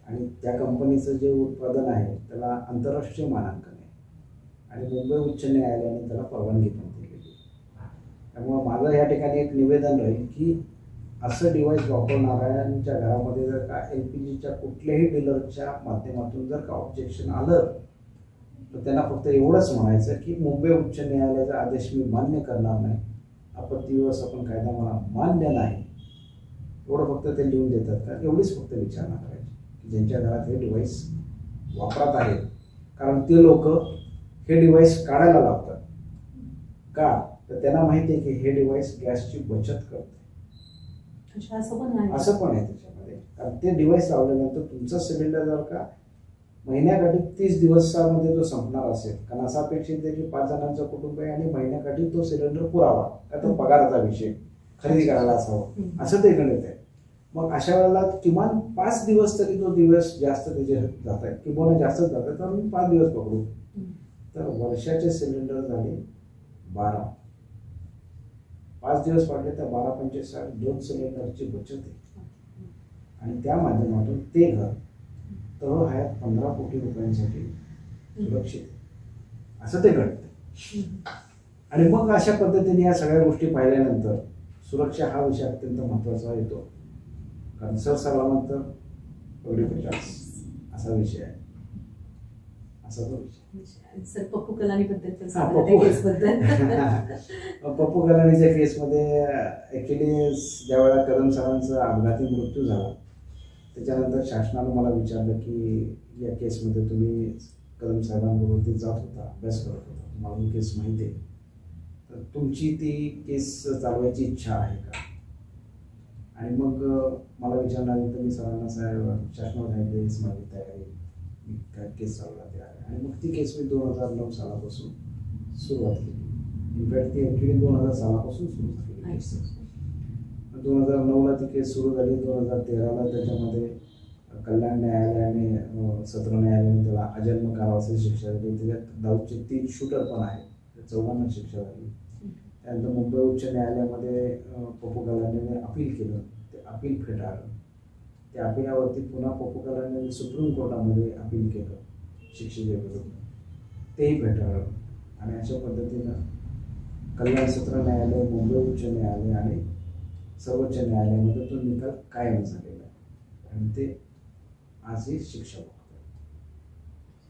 आणि त्या कंपनीचं जे उत्पादन आहे त्याला आंतरराष्ट्रीय मानांकन आहे आणि मुंबई उच्च न्यायालयाने त्याला परवानगी पण दिलेली. त्यामुळं माझं या ठिकाणी एक निवेदन राहील की असं डिव्हाइस वापरणाऱ्यांच्या घरामध्ये जर का LPGच्या कुठल्याही डीलरच्या माध्यमातून जर का ऑब्जेक्शन आलं तर त्यांना फक्त एवढंच म्हणायचं की मुंबई उच्च न्यायालयाचा आदेश मी मान्य करणार नाही, आपत्ती व्यवस्थापन कायदा मला मान्य नाही, एवढं फक्त ते लिहून देतात का, एवढीच फक्त विचारणा करायची की ज्यांच्या घरात हे डिव्हाइस वापरात आहेत. कारण ते लोक हे डिव्हाइस काढायला लावतात का, तर त्यांना माहिती आहे की हे डिव्हाइस गॅसची बचत करते. असं पण आहे त्याच्यामध्ये. कारण ते डिव्हाइस लावल्यानंतर तुमचा सिलेंडर जर का महिन्याकाठी 30 दिवसामध्ये जो संपणार असेल, कारण असा अपेक्षित आहे की 5 जणांचं कुटुंब आहे आणि महिन्याकाठी तो सिलेंडर पुरावा, का तर पगाराचा विषय खरेदी करायला असावं असं ते गणित आहे. मग अशा वेळेला किमान 5 दिवस तरी तो दिवस जास्त त्याचे जात आहेत, किंवा जास्तच जात आहेत, तर मी 5 दिवस पकडू तर वर्षाचे सिलेंडर झाले 12. 5 दिवस वाढले तर 12 पंचेचाळीस 2 सिलेंडरची बचत आहे. आणि त्या माध्यमातून ते घर तह हयात 15 कोटी रुपयांसाठी सुरक्षित आहे असं ते घडतं. आणि मग अशा पद्धतीने या सगळ्या गोष्टी पाहिल्यानंतर सुरक्षा हा विषय अत्यंत महत्त्वाचा येतो. कारण सरसलामत पगडी पचास असा विषय आहे. असा तो विषय. सर पप्पू कलानीबद्दल पप्पू कलानीच्या केसमध्ये ॲक्च्युली ज्यावेळेला कदम सरांचा अपघाती मृत्यू झाला त्याच्यानंतर शासनानं मला विचारलं की या केसमध्ये तुम्ही कदम साहेबांबरोबर ते जात होता, अभ्यास करत होता, तुम्हाला ही केस माहिती आहे, तर तुमची ती केस चालवायची इच्छा आहे का. आणि मग मला विचारल्यानंतर मी सरांना साहेब शासनावर सांगितलं माझी तयारी, मी काय केस चालवला ते आहे. आणि मग ती केस मी 2009 सालापासून सुरुवात केली. इनफॅक्ट ती ॲक्च्युली 2000 सालापासून सुरू झाली. 2009ला ती केस सुरू झाली. 2013ला त्याच्यामध्ये कल्याण न्यायालयाने सत्र न्यायालयाने त्याला अजन्म कारावासाची शिक्षा दिली. त्याच्यात दाऊदचे 3 शूटर पण आहेत, 14 शिक्षा झाली. त्यानंतर मुंबई उच्च न्यायालयामध्ये पप्पू कलानीने अपील केलं, ते अपील फेटाळलं. त्या अपिलावरती पुन्हा पप्पू कलानीने सुप्रीम कोर्टामध्ये अपील केलं शिक्षेच्या विरुद्ध, तेही फेटाळलं. आणि अशा पद्धतीनं कल्याण सत्र न्यायालय, मुंबई उच्च न्यायालय आणि सर्वोच्च न्यायालयामध्ये तो निकाल कायम झालेला आहे आणि ते आजही शिक्षा बघतात.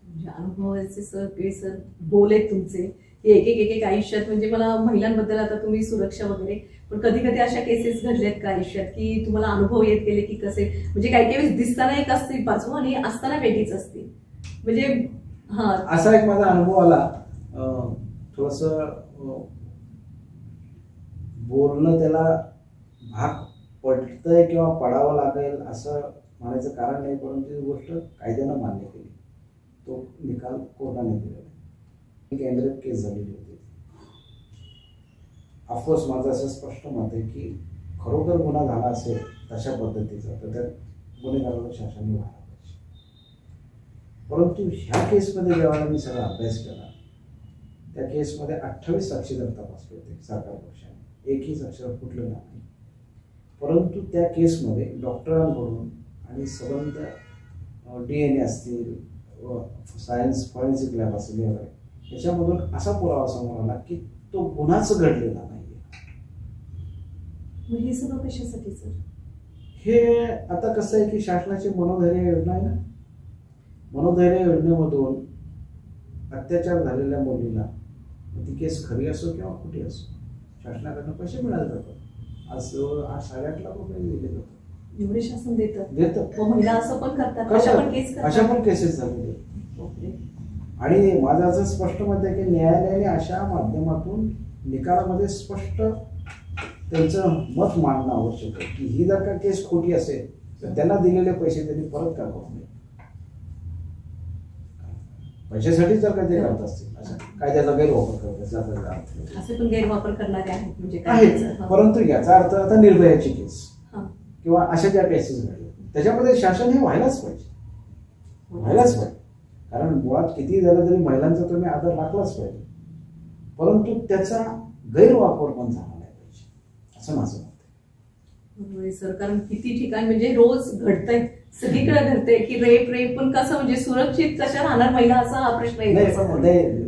म्हणजे अनुभवाचे सर बोले तुमचे एक आयुष्यात, म्हणजे मला महिलांबद्दल आता तुम्ही सुरक्षा वगैरे, पण कधी कधी अशा केसेस घडल्यात का आयुष्यात की तुम्हाला अनुभव येत गेले की कसे, म्हणजे काही काही वेळेस दिसताना एक असते बाजू आणि असताना वेगळीच असते. म्हणजे हा असा एक माझा अनुभव आला. थोडस बोलणं त्याला भाग पडतंय किंवा पडावं लागेल असं म्हणायचं कारण नाही, परंतु ही गोष्ट कायद्यानं मान्य केली, तो निकाल कोर्टाने दिलेला. केंद्रात केस झालेली होती. ऑफकोर्स माझं असं स्पष्ट मत आहे की खरोखर गुन्हा झाला असेल तशा पद्धतीचा तर त्यात गुन्हेगाराला शासनाने व्हायला पाहिजे. परंतु ह्या केसमध्ये जेव्हा मी सगळा अभ्यास केला, त्या केसमध्ये 28 साक्षीदार तपासले होते सरकार पक्षाने, एकही साक्षीदार फुटलं नाही. परंतु त्या केसमध्ये डॉक्टरांकडून आणि संबंध DNA असतील, सायन्स फॉरेन्सिक लॅब असेल वगैरे, याच्यामधून असा पुरावा समोर आला की तो गुन्हाच घडलेला नाहीये. हे सगळं कशासाठी सर? हे आता कसं आहे की शासनाची मनोधैर्य योजना आहे ना, मनोधैर्य योजनेमधून अत्याचार झालेल्या मुलीला ती केस खरी असो किंवा खोटी असो शासनाकडनं पैसे मिळाले जातात. आज 8-8.5 लाख रुपये दिले जातात. एवढे शासन देतात. महिला असं पण करतात, अशा पण केसेस झालेले. आणि माझं असं स्पष्ट मत आहे की न्यायालयाने अशा माध्यमातून निकालामध्ये स्पष्ट त्यांचं मत मांडणं आवश्यक आहे की ही जर का केस खोटी असेल तर त्यांना दिलेले पैसे त्यांनी परत का करू नये. पैशासाठी जर का ते करत असतील अशा कायद्याचा गैरवापर करत असतील असे पण गैरवापर करणारे आहेत म्हणजे आहेत. परंतु याचा अर्थ आता निर्भयाची केस किंवा अशा ज्या केसेस घडल्या त्याच्यामध्ये शासन हे व्हायलाच पाहिजे. कारण मुळात किती झालं तरी महिलांचा तुम्ही आदर राखलाच पाहिजे, परंतु त्याचा गैरवापर पण झाला नाही पाहिजे असं माझं मत आहे. सर, कारण किती ठिकाणी म्हणजे रोज घडतंय, सगळीकडे घडतंय की रेप पण कसं म्हणजे सुरक्षित कशा राहणार महिला असा हा प्रश्न येतो.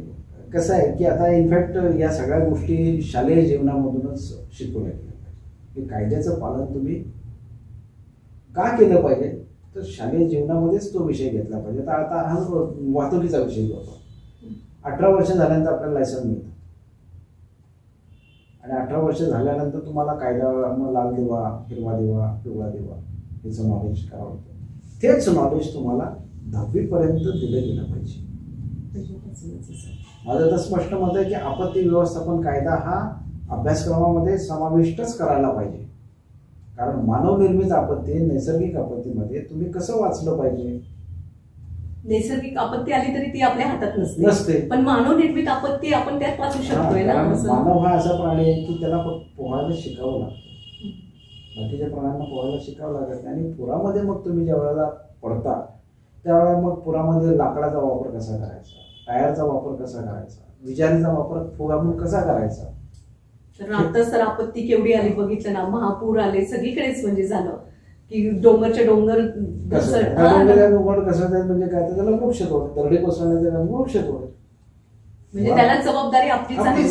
कसं आहे की आता इनफॅक्ट या सगळ्या गोष्टी शालेय जीवनामधूनच शिकवल्या गेल्या पाहिजे की कायद्याचं पालन तुम्ही का केलं पाहिजे, तर शालेय जीवनामध्येच तो विषय घेतला पाहिजे. तर आता हा वाहतुकीचा विषय होतो. 18 वर्ष झाल्यानंतर आपल्याला लायसन्स मिळतं आणि 18 वर्ष झाल्यानंतर तुम्हाला कायदा लाल दिवा, हिरवा दिवा, पिवळा दिवा याचं नॉलेज करावं होतं. तेच नॉलेज तुम्हाला 10वी पर्यंत दिलं गेलं पाहिजे. माझं तर स्पष्ट मत आहे की आपत्ती व्यवस्थापन कायदा हा अभ्यासक्रमामध्ये समाविष्टच करायला पाहिजे. कारण मानवनिर्मित आपत्ती, नैसर्गिक आपत्तीमध्ये तुम्ही कसं वाचलं पाहिजे. नैसर्गिक आपत्ती आली तरी ती आपल्या हातात नसते, पण मानवनिर्मित आपत्ती आपण त्यात वाचू शकतोय ना. मानव हा असा प्राणी आहे की त्याला पोहायला शिकावं लागतं. बाकीच्या प्राण्यांना पोहायला शिकावं लागत नाही. आणि पुरामध्ये मग तुम्ही ज्या वेळेला पडता त्यावेळेला मग पुरामध्ये लाकडाचा वापर कसा करायचा, टायरचा वापर कसा करायचा, विजारीचा वापर पुरामध्ये कसा करायचा. तर आता सर आपत्ती केवढी आली बघितलं ना, महापूर आले सगळीकडेच म्हणजे झालं की डोंगरच्या डोंगर कसं म्हणजे काय, त्याला वृक्ष तोड, दरडी कोसळण्याचं वृक्ष तोड म्हणजे त्याला जबाबदारी आपलीच आहे.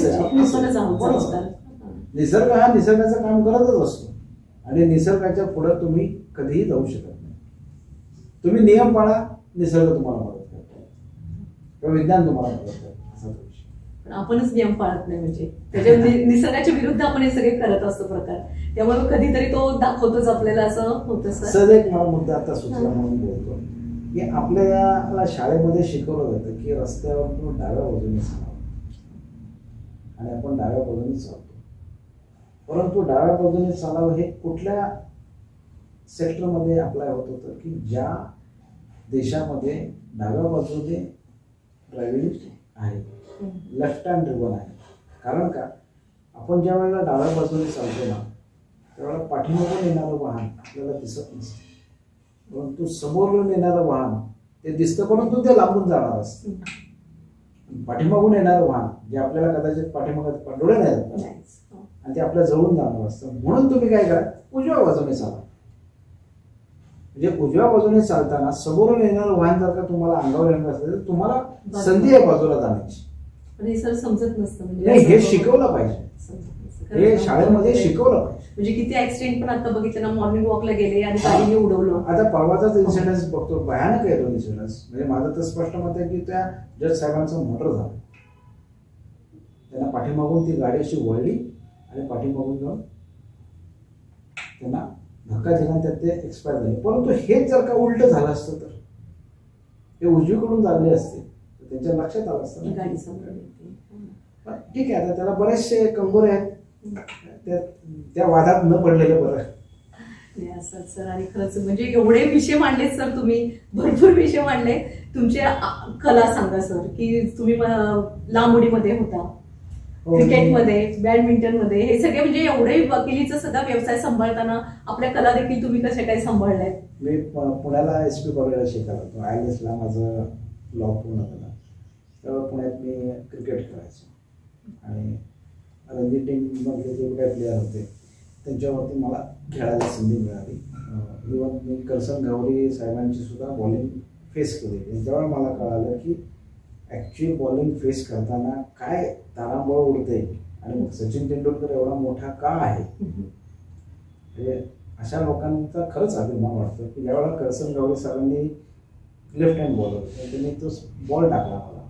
निसर्ग हा निसर्गाचं काम करतच असतो आणि निसर्गाच्या पुढे तुम्ही कधीही जाऊ शकत नाही. तुम्ही नियम पाळा, निसर्ग तुम्हाला मदत करतो किंवा विज्ञान तुम्हाला मदत करतो असा तो विषय. पण आपणच नियम पाळत नाही म्हणजे त्याच्या निसर्गाच्या विरुद्ध आपण हे सगळे करत असतो प्रकार. त्यामुळे कधीतरी तो दाखवतोच आपल्याला असं होतं. सर एक मला मुद्दा आता सुचला म्हणून बोलतो की आपल्याला शाळेमध्ये शिकवलं जातं की रस्त्यावर डाव्या बाजूने चालावं आणि आपण डाव्या बाजूने चालतो. परंतु डाव्या बाजूने चालावं हे कुठल्या सेक्टरमध्ये अप्लाय होत होतं की ज्या देशामध्ये डाव्या बाजूने ड्रायव्हिंग आहे, लेफ्ट हँड ड्रिव्हन आहे. कारण का, आपण ज्या वेळेला डाव्या बाजूने चालतो ना त्यावेळेला पाठीमागून येणारं वाहन आपल्याला दिसत नसतं, परंतु समोरून येणारं वाहन ते दिसतं परंतु ते लांबून जाणार असतं. पाठीमागून येणारं वाहन जे आपल्याला कदाचित पाठीमागात डोळे नाही जातात आणि ते आपल्या जवळून जाणार असतं. म्हणून तुम्ही काय करा, उजव्या बाजूने चाला. म्हणजे उजव्या बाजूने चालताना समोरून येणारं वाहन जर का तुम्हाला अंगावर येणार असेल तर तुम्हाला संधी आहे बाजूला जाण्याची. पण हे सर समजत नसतं म्हणजे हे शिकवलं पाहिजे, हे शाळेमध्ये शिकवलं पाहिजे. म्हणजे किती ऍक्सिडेंट पण आता बघितलं ना, मॉर्निंग वॉकला गेले आणि गाडीने उडवलं. आता परवाचाच इन्सिडेन्स बघतो, भयानक आहे तो इन्सिडेन्स. म्हणजे माझं तर स्पष्ट मत आहे की त्या जज साहेबांचं मर्डर झालं. त्यांना पाठीमागून ती गाडी अशी वळली आणि पाठीमागून जाऊन त्यांना धक्का दिला, त्यात ते एक्सपायर झाले. परंतु हेच जर का उलट झालं असतं तर ते उजवीकडून चालले असते तर त्यांच्या लक्षात आलं असतं गाडी समोर. ठीक आहे, आता त्याला बरेचसे कंगोरे आहेत, त्या वादात न पडलेलं बरं. असं सर, आणि खरंच म्हणजे एवढे विषय मांडलेत सर, तुम्ही भरपूर विषय मांडले. तुमचे कला सांगा सर, की तुम्ही लांब उडीमध्ये होता, क्रिकेटमध्ये, बॅडमिंटनमध्ये, हे सगळे म्हणजे एवढे वकिलीचा सगळा व्यवसाय सांभाळताना आपल्या कला देखील तुम्ही कशा काय सांभाळल्या. मी पुण्याला SP कॉलेजला शिकायला होतो. ILSला माझं लॉ पूर्ण झाला. तेव्हा पुण्यात मी क्रिकेट खेळायचो आणि रणजी टीममधले जे काही प्लेयर होते त्यांच्यावरती मला खेळायला संधी मिळाली. इव्हन मी करसन गावडी साहेबांची सुद्धा बॉलिंग फेस केली. त्यावेळेला मला कळालं की ॲक्च्युअली बॉलिंग फेस करताना काय तारांबळ उडते आणि सचिन तेंडुलकर एवढा मोठा का आहे. म्हणजे अशा लोकांचा खरंच अभिमान वाटतो की ज्यावेळेला करसनगावडे सरांनी लेफ्ट हँड बॉलर त्यांनी तो बॉल टाकला मला,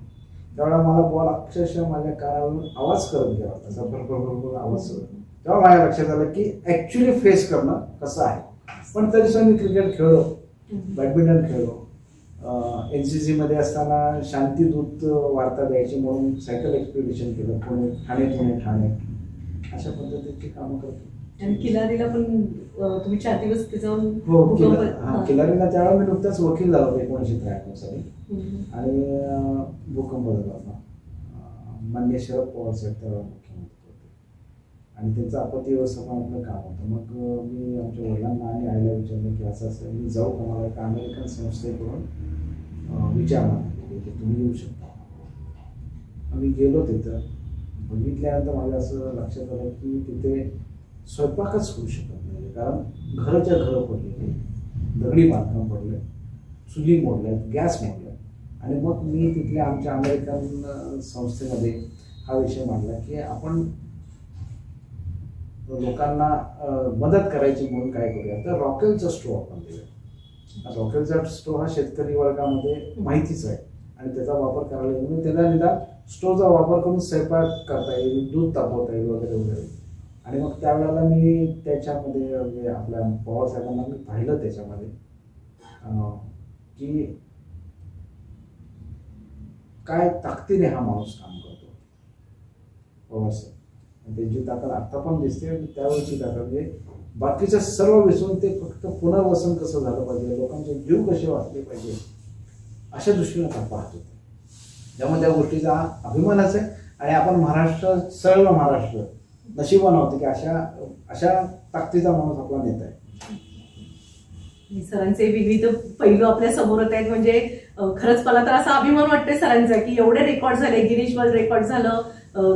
त्यावेळेला मला बॉल अक्षरशः माझ्या कानावरून आवाज करत गेला, तसा भरभर आवाज. तेव्हा माझ्या लक्षात आलं की ऍक्च्युली फेस करणं कसं आहे. पण तरी सुद्धा मी क्रिकेट खेळलो, बॅडमिंटन खेळलो. NCC मध्ये असताना शांतीदूत वार्ता द्यायची म्हणून सायकल एक्सपिडिशन केलं, ठाणे अशा पद्धतीची कामं करतो. आणि किल्लारीला पण तुम्ही 4 दिवस जाऊन. हो, किल्लारीला त्यावेळेला मी नुकताच वकील झालो होतो 1993 साली. आणि भूकंप झाला होता. माननीय शरद पवार साहेब त्यावेळेला मुख्यमंत्री होते आणि त्यांचं आपत्ती व्यवस्थापनातलं काम होतं. मग मी आमच्या वडिलांना आणि आईला विचारलं की असं असं मी जाऊ का, मला एका अमेरिकन संस्थेकडून विचारणा की तुम्ही येऊ शकता. आम्ही गेलो तिथं. बघितल्यानंतर माझ्या असं लक्षात आलं की तिथे स्वयंपाकच होऊ शकत नाही, कारण घरच्या घरं पडलेली, दगडी बांधकाम पडले, चुली मोडल्यात, गॅस मोडले. आणि मग मी तिथल्या आमच्या अमेरिकन संस्थेमध्ये हा विषय मांडला की आपण लोकांना मदत करायची म्हणून काय करूया, तर रॉकेलचा स्टोव्ह आपण देऊया. रॉकेलचा स्टोव्ह हा शेतकरी वर्गामध्ये माहितीच आहे आणि त्याचा वापर करायला येईल, म्हणून त्याला निदान स्टोव्हचा वापर करून स्वयंपाक करता येईल, दूध तापवता येईल वगैरे वगैरे. आणि मग त्यावेळेला मी त्याच्यामध्ये आपल्या पवार साहेबांना मी पाहिलं त्याच्यामध्ये की काय ताकदीने हा माणूस काम करतो पवार साहेब. त्यांची ताकद आता पण दिसते आणि त्यावेळेची ताकद म्हणजे बाकीचं सर्व विसरून ते फक्त पुनर्वसन कसं झालं पाहिजे, लोकांचे जीव कसे वाचले पाहिजे अशा दृष्टीने काम पाहत होते. त्यामुळे त्या गोष्टीचा अभिमानच आहे. आणि आपण महाराष्ट्र, सर्व महाराष्ट्र नशिबान होते की अशा ताकदीचा माणूस आपला नेता आहे. सरांचे विविध पैलू आपल्या समोर आहेत. म्हणजे खरंच मला तर असा अभिमान वाटतोय सरांचा की एवढे रेकॉर्ड झाले, गिरीश वर्ल्ड रेकॉर्ड झालं,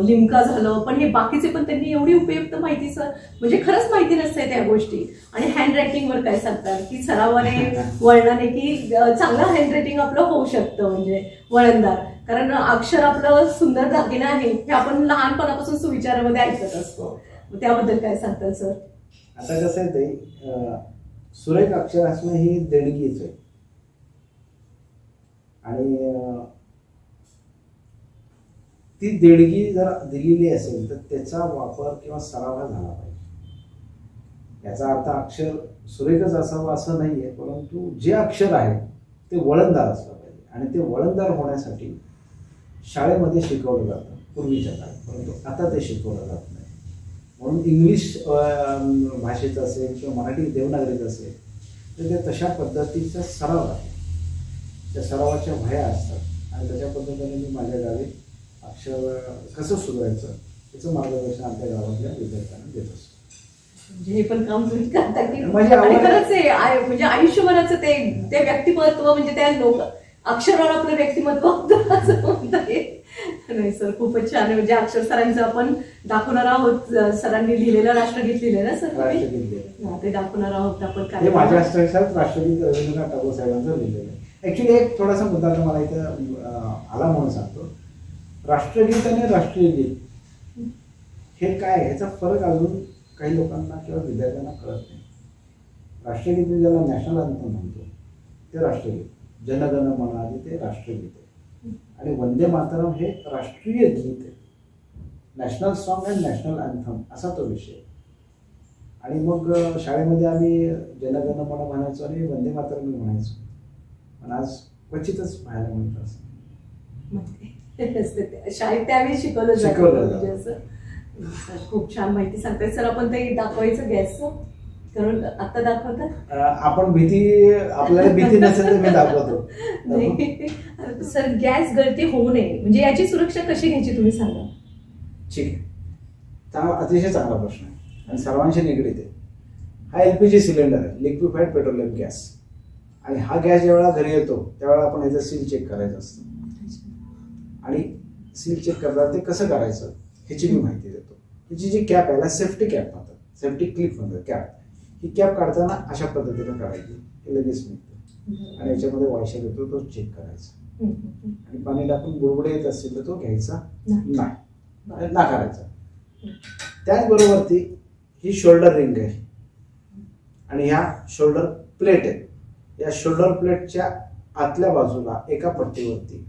लिम्का झालं, पण हे बाकीचे पण त्यांनी एवढी उपयुक्त माहिती सर म्हणजे खरंच माहिती नसते त्या गोष्टी. आणि हँड रायटिंगवर काय सांगतात की सरावाने वळणाने की चांगलं हँड रायटिंग आपलं होऊ शकतं, म्हणजे वळणदार. कारण अक्षर आपलं सुंदर दागिना आहे हे आपण लहानपणापासून सुविचारामध्ये ऐकत असतो. त्याबद्दल काय सांगतात सर? आता कसं आहे ते सुरेख अक्षर असणं ही देणगीच आहे. आणि ती देणगी जर दिलेली असेल तर त्याचा वापर किंवा सराव झाला पाहिजे. याचा अर्थ अक्षर सुरेखच असावं असं नाहीये, परंतु जे अक्षर आहे ते वळणदार असलं पाहिजे. आणि ते वळणदार होण्यासाठी शाळेमध्ये शिकवलं जातं पूर्वीच्या काळात, परंतु आता ते शिकवलं जात नाही. म्हणून इंग्लिश भाषेचं असेल किंवा मराठी देवनागरीचं असेल तर ते तशा पद्धतीचा सराव आहे. त्या सरावाच्या वह्या असतात आणि तशा पद्धतीने मी माझ्या गावी अक्षर कसं सुधारायचं याचं मार्गदर्शन आमच्या गावातल्या विद्यार्थ्यांना देत असतो. म्हणजे हे पण काम तुम्ही करता की खरंच आहे म्हणजे आयुष्यभराचं ते व्यक्तिमत्व म्हणजे त्या लोक अक्षरावर आपलं व्यक्तिमत्व होतं असं म्हणता येईल. नाही सर, खूपच छान. म्हणजे अक्षर सरांचं आपण दाखवणार आहोत. सरांनी लिहिलेलं राष्ट्रगीत लिहिलं ना सर, ते दाखवणार आहोत आपण. काय माझ्या राष्ट्रगीत रवींद्रनाथ टागोर साहेबांचं लिहिलेलं आहे. ऍक्च्युली एक थोडासा मुद्दा मला इथं आला म्हणून सांगतो. राष्ट्रगीत आणि राष्ट्रीय गीत हे काय, ह्याचा फरक अजून काही लोकांना किंवा विद्यार्थ्यांना कळत नाही. राष्ट्रगीत म्हणजे ज्याला नॅशनल अँथम म्हणतो ते राष्ट्रगीत, जनगण मन आदी ते राष्ट्रगीत आहे. आणि वंदे मातरम हे राष्ट्रीय गीत आहे. National song and national anthem असा तो विषय. आणि मग शाळेमध्ये आम्ही जनगण मन म्हणायचो आणि वंदे मातरम म्हणायचो. पण आज क्वचितच पाहायला मिळतं असं. शाळेत त्यावेळी शिकवलं जातं. खूप छान माहिती सांगताय सर. आपण ते दाखवायचं गॅसचं कारण आता दाखवतात आपण भीती, आपल्याला भीती नसेल तर मी दाखवतो. सर, गॅस गळती होऊ नये म्हणजे याची सुरक्षा कशी घ्यायची तुम्ही सांगा. ठीक आहे, अतिशय चांगला प्रश्न आहे आणि सर्वांशी निगडीत आहे. हा LPG सिलेंडर आहे, लिक्विफाईड पेट्रोलियम गॅस. आणि हा गॅस ज्यावेळेला घरी येतो त्यावेळेला आपण ह्याचं सील चेक करायचं असतं. आणि सील चेक करताना ते कसं करायचं ह्याची मी माहिती देतो. ह्याची जी कॅप आहे सेफ्टी कॅप म्हणतात, सेफ्टी क्लिप म्हणतात कॅप. ही कॅप काढताना अशा पद्धतीने काढायची, हे लगेच निघतं. आणि याच्यामध्ये वायशर येतो तो चेक करायचा. आणि पाणी टाकून बुडबुडे येत असतील तर तो घ्यायचा नाही, नाकारायचा. त्याचबरोबर ती ही शोल्डर रिंग आहे आणि ह्या शोल्डर प्लेट आहेत. या शोल्डर प्लेटच्या आतल्या बाजूला एका पट्टीवरती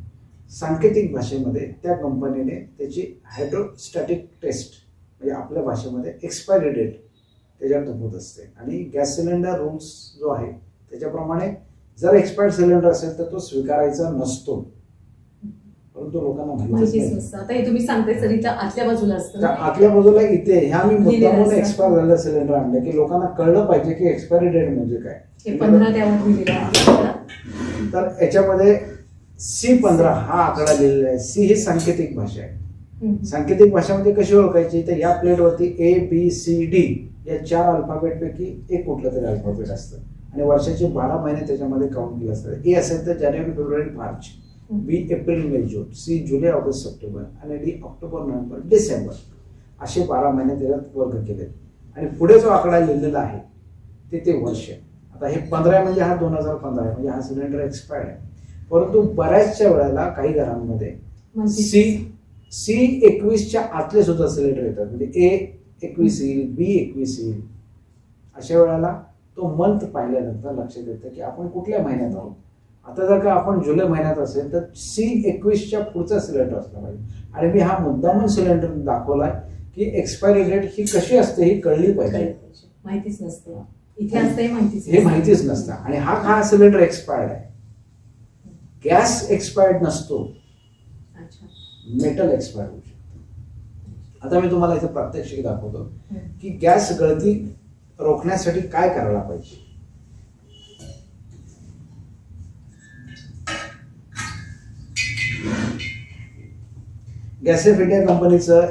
सांकेतिक भाषेमध्ये त्या कंपनीने त्याची हायड्रोस्टॅटिक टेस्ट म्हणजे आपल्या भाषेमध्ये एक्सपायरी डेट त्याच्यावर नमूद असते. आणि गॅस सिलेंडर रूल्स जो आहे त्याच्याप्रमाणे जर एक्सपायर्ड सिलेंडर असेल तर तो स्वीकारायचा नसतो, परंतु लोकांना माहितीच नसतं. आता हे तुम्ही सांगताय सर इथं आतल्या बाजूला असतं, आतल्या बाजूला इथे ह्या मी मुद्दामून एक्सपायर झालेला सिलेंडर आणले की लोकांना कळलं पाहिजे की एक्सपायरी डेट म्हणजे काय. हे 15 त्यावर दिलेलं आहे. तर याच्यामध्ये C15 हा आकडा लिहिलेला आहे. सी ही सांकेतिक भाषा आहे. सांकेतिक भाषामध्ये कशी ओळखायची तर या प्लेटवरती ABCD या 4 अल्फाबेट पैकी एक कुठलं तरी अल्फाबेट असतं आणि वर्षाचे 12 महिने त्याच्यामध्ये काउंट केले असतात. ए असेल तर जानेवारी फेब्रुवारी मार्च, बी एप्रिल मे जून, सी जुलै ऑगस्ट सप्टेंबर आणि डी ऑक्टोबर नोव्हेंबर डिसेंबर असे 12 महिने त्याच्यात वर्ग केले. आणि पुढे जो आकडा लिहिलेला आहे ते वर्ष. आता हे 15 म्हणजे हा 2015 आहे, म्हणजे हा सिलेंडर एक्सपायर्ड आहे. परंतु बऱ्याचशा वेळेला काही घरांमध्ये C21च्या आतले सुद्धा सिलेंडर येतात, म्हणजे A21 येईल, B21 येईल. अशा वेळेला तो मंथ पाहिल्यानंतर लक्षात येतं की आपण कुठल्या महिन्यात आहोत. आता जर का आपण जुलै महिन्यात असेल तर C21च्या पुढचा सिलेंडर असला पाहिजे. आणि मी हा मुद्दामून सिलेंडर दाखवलाय की एक्सपायरी डेट ही कशी असते ही कळली पाहिजे. माहितीच नसते, इथे असते हे माहितीच नसतं. आणि हा सिलेंडर एक्सपायर्ड आहे. गॅस एक्सपायर्ड नसतो, मेटल एक्सपायर होऊ शकतो. आता मी तुम्हाला इथे प्रात्यक्षिक दाखवतो की गॅस गळती रोखण्यासाठी काय करायला पाहिजे. गॅस सेफ इंडिया कंपनीचं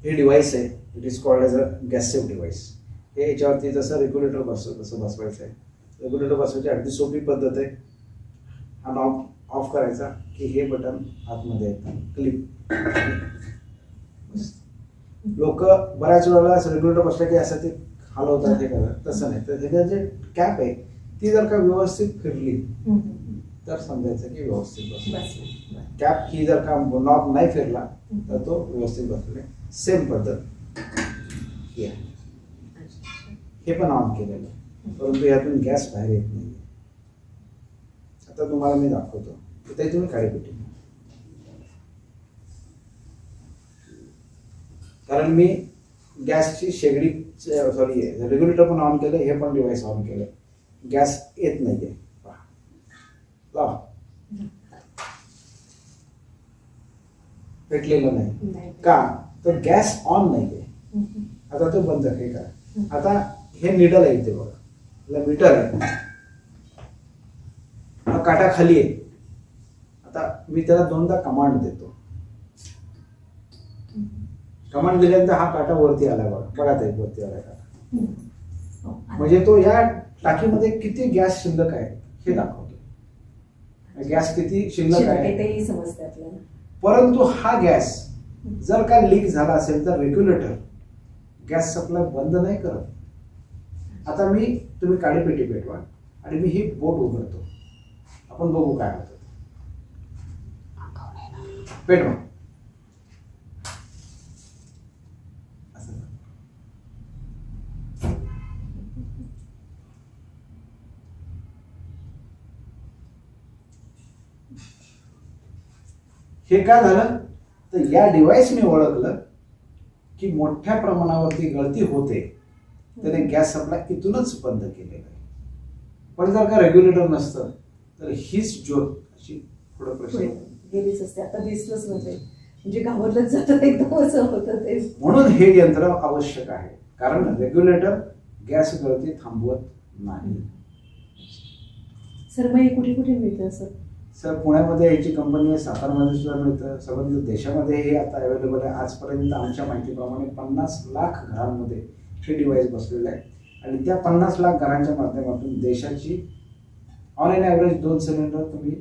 हे डिव्हाइस आहे. It is called as a gas safe device. हे याच्यावरती जसं रेग्युलेटर बसतो तसं बसवायचं आहे. रेग्युलेटर बसवायची अगदी सोपी पद्धत आहे. हा नॉब ऑफ करायचा की हे बटन आतमध्ये येतं, क्लिप. लोक बऱ्याच वेळेला रेग्युलेटर बसलं की असं ते हलवतात, हे करतात. तसं नाही. तर त्याचं जे कॅप आहे ती जर का व्यवस्थित फिरली तर समजायचं की व्यवस्थित बसलं. कॅप ही जर का नॉब नाही फिरला तर तो व्यवस्थित बसले. सेम पद्धत हे पण ऑन केलेलं आहे, परंतु यातून गॅस बाहेर येत नाही. आता तुम्हाला मी दाखवतो, ते तुम्ही काळीपेटी, कारण मी गॅसची शेगडी रेग्युलेटर पण ऑन केलं, हे पण डिव्हाइस ऑन केलं. गॅस येत नाहीये. लावा. पेटलेलं नाही का तर गॅस ऑन नाहीये. आता तो बंद आहे का. आता हे निडल आहे इथे बघा, मीटर आहे, हा काटा खाली आहे. आता मी त्याला 2दा कमांड देतो. कमांड दिल्यानंतर हा काटा वरती आला बघा ते वरती आला काटा. म्हणजे तो या टाकीमध्ये किती गॅस शिल्लक आहे हे दाखवतो. गॅस किती शिल्लक आहे समजते आपल्याला. परंतु हा गॅस जर का लीक झाला असेल तर रेग्युलेटर गॅस सप्लाय बंद नाही करत. आता तुम्ही काळीपेटी पेटवा आणि मी ही बोट उघडतो, आपण बघू काय होतं. पेटवा. हे काय झालं तर या डिव्हाइसने ओळखलं की मोठ्या प्रमाणावरती गळती होते, त्याने गॅस सप्लाय इथूनच बंद केलेला आहे. पण जर का रेग्युलेटर नसतं तर हीच ज्योत अशी पुढे प्रश्न गेलीच असते. आता दिसलंच नव्हते, म्हणजे घाबरलंच जातं एकदम असं होतं ते. म्हणून हे यंत्र आवश्यक आहे, कारण रेग्युलेटर गॅस गळती थांबवत नाही. सर मग हे कुठे कुठे मिळतं सर. सर पुण्यामध्ये याची कंपनी आहे, सातारामध्ये सुद्धा मिळतं, संबंधित देशामध्ये हे आता अवेलेबल आहे. आजपर्यंत आमच्या माहितीप्रमाणे 50 लाख घरांमध्ये हे डिव्हाइस बसलेलं आहे. आणि त्या 50 लाख घरांच्या माध्यमातून देशाची ऑन एन ॲव्हरेज 2 सिलेंडर तुम्ही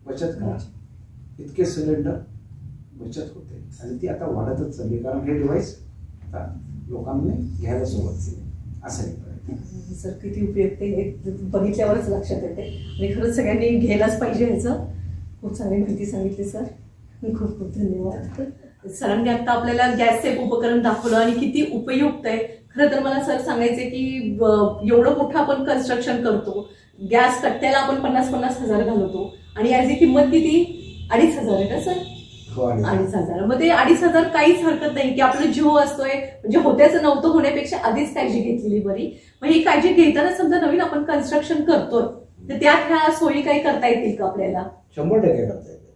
बचत करा. इतके सिलेंडर बचत होते आणि ती आता वाढतच चालली, कारण हे डिव्हाइस आता लोकांनी घ्यायला सुरुवात केली. असं आहे सर. किती उपयुक्त हे बघितल्यावरच लक्षात येते आणि खरंच सगळ्यांनी घ्यायलाच पाहिजे. ह्याचं खूप चांगली माहिती सांगितली सर. खूप खूप धन्यवाद. सरांनी आता आपल्याला गॅस सेफ उपकरण दाखवलं आणि किती उपयुक्त आहे खरं तर मला सर सांगायचे की एवढं मोठं आपण कन्स्ट्रक्शन करतो, गॅस कट्ट्याला आपण 50,000 घालवतो आणि याची किंमत किती? 2,500 आहे का सर? 2,500. मग ते 2,500 काहीच हरकत नाही की आपला जीव असतोय, म्हणजे होत्याचं नव्हतं होण्यापेक्षा आधीच काळजी घेतलेली बरी. मग ही काळजी घेताना समजा नवीन आपण कन्स्ट्रक्शन करतोय तर त्यात ह्या सोयी काही करता येतील का आपल्याला? 100% करता येते.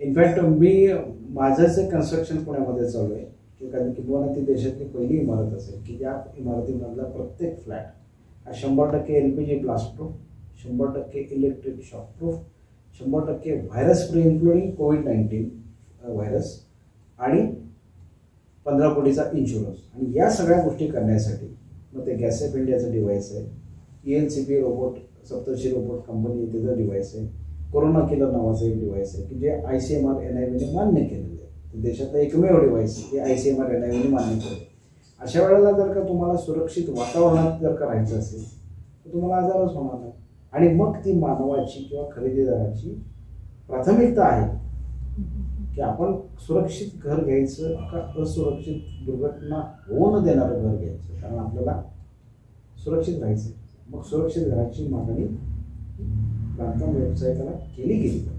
इनफॅक्ट मी माझं जे कन्स्ट्रक्शन पुण्यामध्ये चालू आहे की किंवा ती देशातली पहिली इमारत असेल की त्या इमारतीमधला प्रत्येक फ्लॅट हा 100% LPG blast proof, 100% electric shock proof, 100% virus free including COVID-19 virus आणि 15 कोटीचा इन्शुरन्स. आणि या सगळ्या गोष्टी करण्यासाठी मग ते गॅस ऑफ इंडियाचं डिव्हाइस आहे, ELCP रोबोट, सप्तर्षी रोबोट कंपनी त्याचं डिव्हाइस आहे, कोरोना किलर नावाचं एक डिव्हाइस आहे की जे ICMR NIV ने मान्य केलेलं आहे. देशातलं एकमेव डिव्हाइस ते ICMR NIV ने मान्य केलं. अशा वेळेला जर का तुम्हाला सुरक्षित वातावरणात जर का राहायचं असेल तर तुम्हाला आजारच होणार नाही. आणि मग ती मानवाची किंवा खरेदीदाराची प्राथमिकता आहे की आपण सुरक्षित घर घ्यायचं का असुरक्षित दुर्घटना होऊ न देणारं घर घ्यायचं, कारण आपल्याला सुरक्षित राहायचं. मग सुरक्षित घराची मागणी बांधकाम व्यावसायिकाला केली गेली पाहिजे.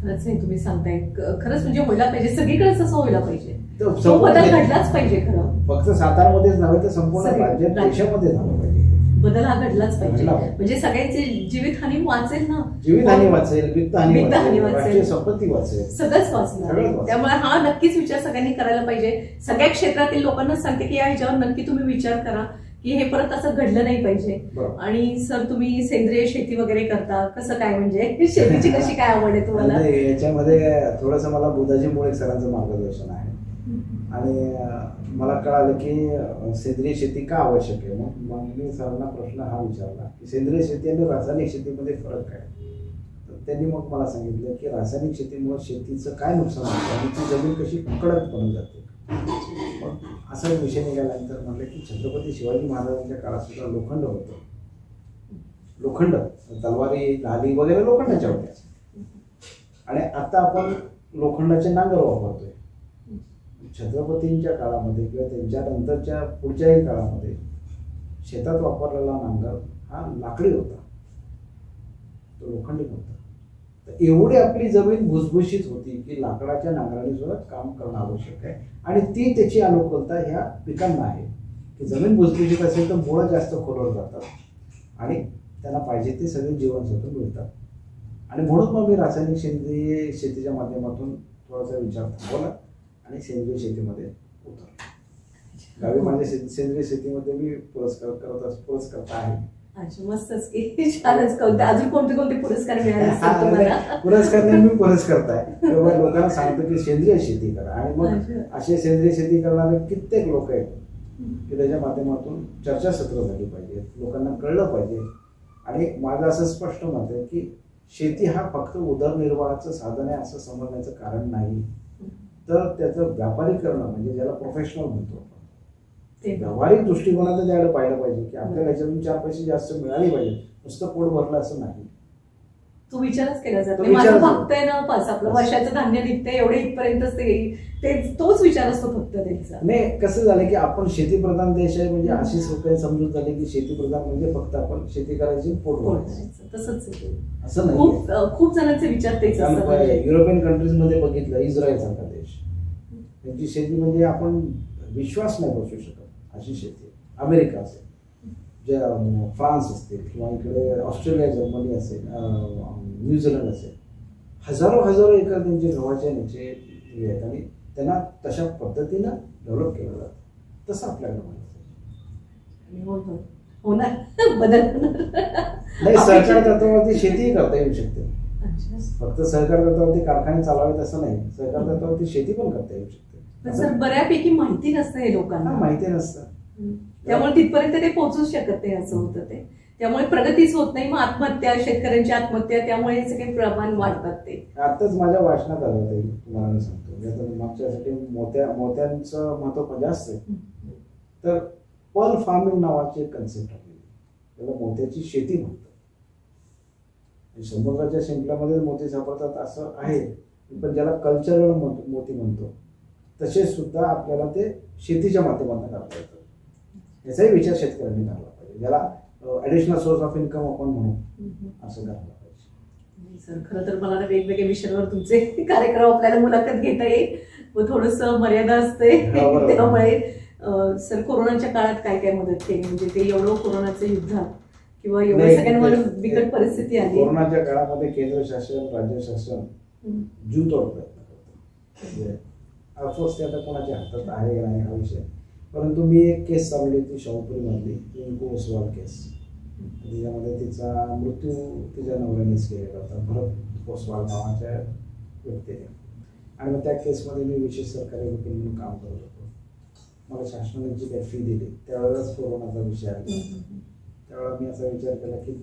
खरंच नाही तुम्ही सांगताय, खरंच म्हणजे व्हायला पाहिजे, सगळीकडेच असं व्हायला पाहिजे, तो बदल घडलाच पाहिजे. खरं फक्त सातारामध्येच नव्हे तर संपूर्ण राज्यात देशामध्ये झालं पाहिजे. बदल हा घडलाच पाहिजे, म्हणजे सगळ्यांची जीवितहानी वाचेल ना, जीवितहानी वाचेल, वित्तहानी वाचेल, वाचेल, राष्ट्रीय संपत्ती वाचेल, सगळंच वाचणार. त्यामुळे हा नक्कीच विचार सगळ्यांनी करायला पाहिजे. सगळ्या क्षेत्रातील लोकांना सांगते की या ह्याच्यावर नक्की तुम्ही विचार करा की हे परत असं घडलं नाही पाहिजे. आणि सर तुम्ही सेंद्रिय शेती वगैरे करता, कसं काय म्हणजे शेतीची कशी काय आवड आहे तुम्हाला? याच्यामध्ये थोडंसं मला बुधाजी मुळे सरांचं मार्गदर्शन आहे आणि मला कळालं की सेंद्रिय शेती का आवश्यक आहे. मग मी सरांना प्रश्न हा विचारला की सेंद्रिय शेती आणि रासायनिक शेतीमध्ये फरक काय. तर त्यांनी मग मला सांगितलं की रासायनिक शेतीमुळे शेतीचं काय नुकसान होतं आणि ती जमीन कशी कडक बनून जाते. मग असा विषय निघाल्यानंतर म्हटलं की छत्रपती शिवाजी महाराजांच्या काळात सुद्धा लोखंड होतं. लोखंड, तलवारी, ढाली वगैरे लोखंडाच्या होत्या आणि आता आपण लोखंडाचे नांगर वापरतोय. छत्रपतींच्या काळामध्ये किंवा त्यांच्या नंतरच्या पुढच्याही काळामध्ये शेतात वापरलेला नांगर हा लाकडी होता, तो लोखंडी होता. तर एवढी आपली जमीन भुसभुशीत होती की लाकडाच्या नांगराने सुद्धा काम करणं आवश्यक आहे. आणि ती त्याची अनुकूलता ह्या पिकांना आहे की जमीन भुसभुशीत असेल तर मुळं जास्त खोलवर जातात आणि त्यांना पाहिजे ते सगळे जीवनसत्व मिळतात. आणि म्हणून मग मी रासायनिक सेंद्रिय शेतीच्या माध्यमातून थोडासा विचार थांबवला आणि सेंद्रिय शेतीमध्ये उतरलो. गावी माझ्या सेंद्रिय शेतीमध्ये मी पुरस्कार आहे. अच्छा, मस्तच की, छानच. अजून कोणते कोणते पुरस्कार मिळाले? पुरस्कार नाही, मी पुरस्कार आहे लोकांना सांगतो की सेंद्रिय शेती करा. आणि मग असे सेंद्रिय शेती करणारे कित्येक लोक आहेत की त्याच्या माध्यमातून चर्चासत्र झाली पाहिजे, लोकांना कळलं पाहिजे. आणि माझं असं स्पष्ट मत आहे की शेती हा फक्त उदरनिर्वाहाचं साधन आहे असं समजण्याचं कारण नाही, तर त्याचं व्यापारीकरण म्हणजे ज्याला प्रोफेशनल म्हणतो आपण, ते व्यावहारिक दृष्टिकोनातून त्याकडे पाहिलं पाहिजे की आपल्याला याच्यातून 4 पैसे जास्त मिळाले पाहिजे, नुसतं पोट भरलं असं नाही. तो विचारच केला जातो, माझं बघतंय ना पास आपलं वर्षाचं धान्य निघतंय एवढे इथपर्यंत तोच विचार असतो फक्त त्यांचा. नाही, कसं झालं की आपण शेतीप्रधान देश आहे म्हणजे अशीच लोकांनी समजून झाली की शेतीप्रधान म्हणजे फक्त आपण शेती करायची पोट भरायचं, तसंच असं नाही. खूप जणांचे विचार तेच असतात. युरोपियन कंट्रीज मध्ये बघितलं, इस्रायल सारखा देश, त्यांची शेती म्हणजे आपण विश्वास नाही बसू शकत अशी शेती. अमेरिका असेल, फ्रान्स असतील किंवा इकडे ऑस्ट्रेलिया, जर्मनी असेल, न्यूझीलंड असेल, हजारो एकर त्यांचे गव्हाच्या ह्याचे हे आहेत आणि त्यांना तशा पद्धतीनं डेव्हलप केलं जातं. तसं आपल्याकडे होणार बदल नाही. सहकार तत्वावरती शेतीही करता येऊ शकते. फक्त सहकार तत्वावरती कारखाने चालवावेत असं नाही, सहकार तत्वावरती शेती पण करता येऊ शकते. सर बऱ्यापैकी माहिती नसतं हे लोकांना, माहिती नसतं, त्यामुळे तिथपर्यंत ते पोहोचूच शकत नाही असं होतं ते. त्यामुळे प्रगतीच होत नाही. मग आत्महत्या, शेतकऱ्यांची आत्महत्या, त्यामुळे सगळे प्रमाण वाढतात. ते आताच माझ्या भाषणात आलं होतं, तुम्हाला मी सांगतो. मागच्यासाठी मोत्यांचं महत्व जास्त आहे. तर पर्ल फार्मिंग नावाची एक कन्सेप्ट आहे, त्याला मोत्याची शेती म्हणतात. समुद्राच्या शिंपल्यामध्ये मोती सापडतात असं आहे, पण ज्याला कल्चरल मोती म्हणतो तसे सुद्धा आपल्याला ते शेतीच्या माध्यमातून करता येतात. याचाही विचार शेतकऱ्यांनी करायला पाहिजे, ज्याला ॲडिशनल सोर्स ऑफ इन्कम आपण म्हणू असं करायला पाहिजे. सर खरं तर मला वेगवेगळ्या विषयांवर तुमचे कार्यक्रम आपल्याला मुलाखत घेता येईल व थोडस मर्यादा असते त्यामुळे सर कोरोनाच्या काळात काय काय मदत केली, म्हणजे ते एवढं कोरोनाचं युद्ध किंवा एवढं सगळ्यांवर बिकट परिस्थिती आली कोरोनाच्या काळामध्ये केंद्र शासन राज्य शासन जीवतोड प्रयत्न करतो. म्हणजे ऑफकोर्स ते आता कोणाच्या हातात आहे की नाही हा विषय, परंतु मी एक केस चालवली होती शाहूपुरीमधली रिंकू ओसवाल केस, त्याच्यामध्ये तिचा मृत्यू तिच्या नवऱ्यानेच केलेला होता, भरत ओसवाल नावाच्या व्यक्तीने. आणि मग त्या केसमध्ये मी विशेष सरकारी वकील म्हणून काम करत होतो. मला शासनाने जी काही फी दिली त्यावेळेलाच कोरोनाचा विषय आला. त्यावेळेला मी असा विचार केला की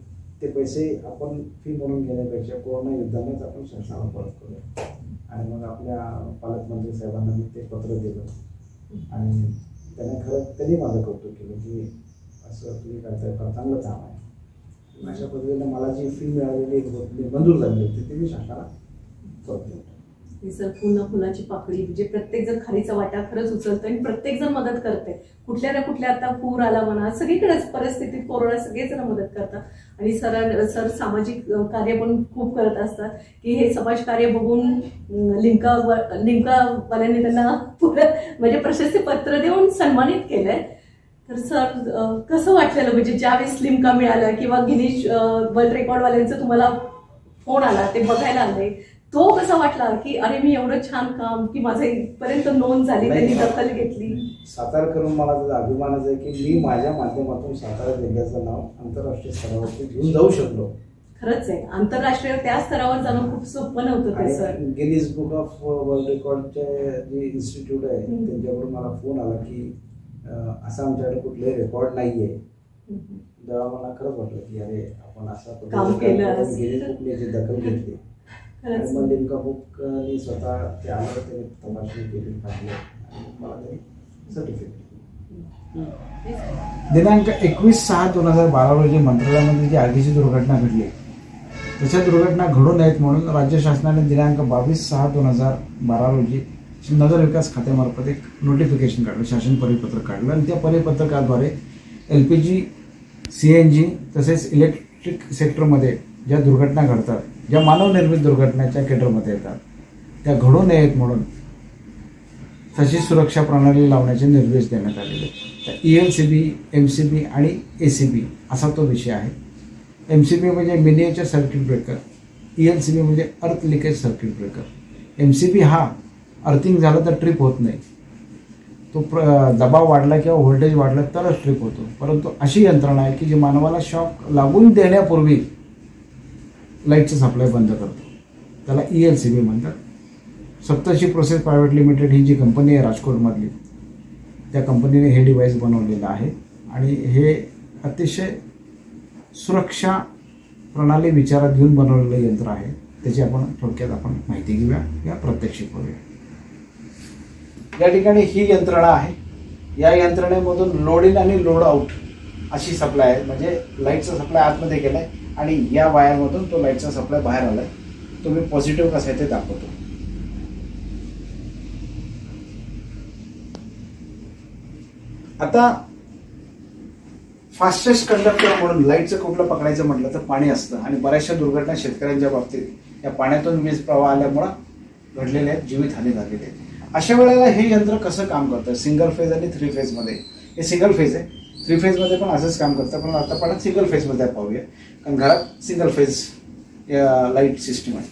ते पैसे आपण फी म्हणून घेण्यापेक्षा कोरोना युद्धानेच आपण शासनाला परत करूया. आणि मग आपल्या पालकमंत्री साहेबांना मी ते पत्र दिलं आणि त्यांनी माझं कौतुक केलं की असं तुम्ही करताय, फार चांगलं काम आहे. अशा पद्धतीने मला जी फी मिळालेली मंजूर झाली होती ती मी शासनाला परत देतो. सर फुलाची पाकळी म्हणजे प्रत्येक जण खालीचा वाटा खरंच उचलतोय आणि प्रत्येक जण मदत करते. कुठल्या ना कुठल्या आता पूर आला म्हणा, सगळीकडेच परिस्थितीत कोरोना सगळेजण मदत करतात. आणि सर सामाजिक कार्य पण खूप करत असतात की हे समाजकार्य बघून लिंकावाल्यांनी त्यांना म्हणजे प्रशस्ती पत्र देऊन सन्मानित केलंय. तर सर कसं वाटलेलं म्हणजे ज्यावेळेस लिम्का मिळालं किंवा गिनीज वर्ल्ड रेकॉर्डवाल्यांचं तुम्हाला फोन आला ते बघायला आले, तो कसा वाटला की अरे मी एवढं छान काम की माझं इथपर्यंत नोंद झाली, त्यांनी दखल घेतली. सातारा करून मला त्याचा अभिमानच आहे की मी माझ्या माध्यमातून सातारा जिल्ह्याचं नाव आंतरराष्ट्रीय स्तरावरती घेऊन जाऊ शकलो. खरंच आहे, आंतरराष्ट्रीय त्या स्तरावर जाणं खूप सोपं नव्हतं ते sir. Guinness Book of World रेकॉर्डचे जे इन्स्टिट्यूट आहे त्यांच्याकडून मला फोन आला की असं आमच्याकडे कुठलेही रेकॉर्ड नाहीये. तेव्हा मला खरंच वाटलं की अरे आपण असं गिनीज बुकने याची दखल घेतली. मग लिम्का बुकनी स्वतः ते आलं, त्याने तपासणी केली, टाकली आणि मला ते सर्टिफिकेट. दिनांक 21/6/2012 रोजी मंत्रालयामध्ये जी आगीची दुर्घटना घडली तशा दुर्घटना घडू नयेत म्हणून राज्य शासनाने दिनांक 22/6/2012 रोजी नगर विकास खात्यामार्फत एक नोटिफिकेशन काढलं, शासन परिपत्रक काढलं. आणि त्या परिपत्रकाद्वारे LPG CNG तसेच इलेक्ट्रिक सेक्टरमध्ये ज्या दुर्घटना घडतात, ज्या मानवनिर्मित दुर्घटनेच्या केटरमध्ये येतात त्या घडू नयेत म्हणून तशी सुरक्षा प्रणाली लावण्याचे निर्देश देण्यात आलेले. तर ELCB, MCB आणि ACB असा तो विषय आहे. MCB म्हणजे मिनिएचर सर्किट ब्रेकर, ELCB म्हणजे अर्थ लिकेज सर्किट ब्रेकर. MCB हा अर्थिंग झालं तर ट्रिप होत नाही, तो दबाव वाढला किंवा व्होल्टेज वाढला तरच ट्रिप होतो. परंतु अशी यंत्रणा आहे की जी मानवाला शॉक लागून देण्यापूर्वी लाईटचं सप्लाय बंद करतो, त्याला ELCB म्हणतात. सप्तर्षी प्रोसेस प्रायव्हेट लिमिटेड ही जी कंपनी आहे राजकोटमधली, त्या कंपनीने हे डिव्हाइस बनवलेलं आहे. आणि हे अतिशय सुरक्षा प्रणाली विचारात घेऊन बनवलेलं यंत्र आहे. त्याची आपण थोडक्यात माहिती घेऊया किंवा प्रत्यक्षिक करूया. या ठिकाणी ही यंत्रणा आहे. या यंत्रणेमधून लोड इन आणि लोड आउट अशी सप्लाय आहे, म्हणजे लाईटचा सप्लाय आतमध्ये गेलाय आणि या वायरमधून तो लाईटचा सप्लाय बाहेर आलाय. तुम्ही पॉझिटिव्ह कसं आहे ते दाखवतो. आता फास्टेस्ट कंडक्टर म्हणून लाईटचं कुठलं पकडायचं म्हटलं तर पाणी असतं. आणि बऱ्याचशा दुर्घटना शेतकऱ्यांच्या बाबतीत या पाण्यातून वीज प्रवाह आल्यामुळं घडलेल्या आहेत, जीवितहानी झालेली आहे. अशा वेळेला हे यंत्र कसं काम करतं, सिंगल फेज आणि 3 फेजमध्ये. हे सिंगल फेज आहे, 3 फेजमध्ये पण असंच काम करतं, पण आता आपण सिंगल फेजमध्ये पाहूया. कारण घरात सिंगल फेज लाईट सिस्टीम आहे.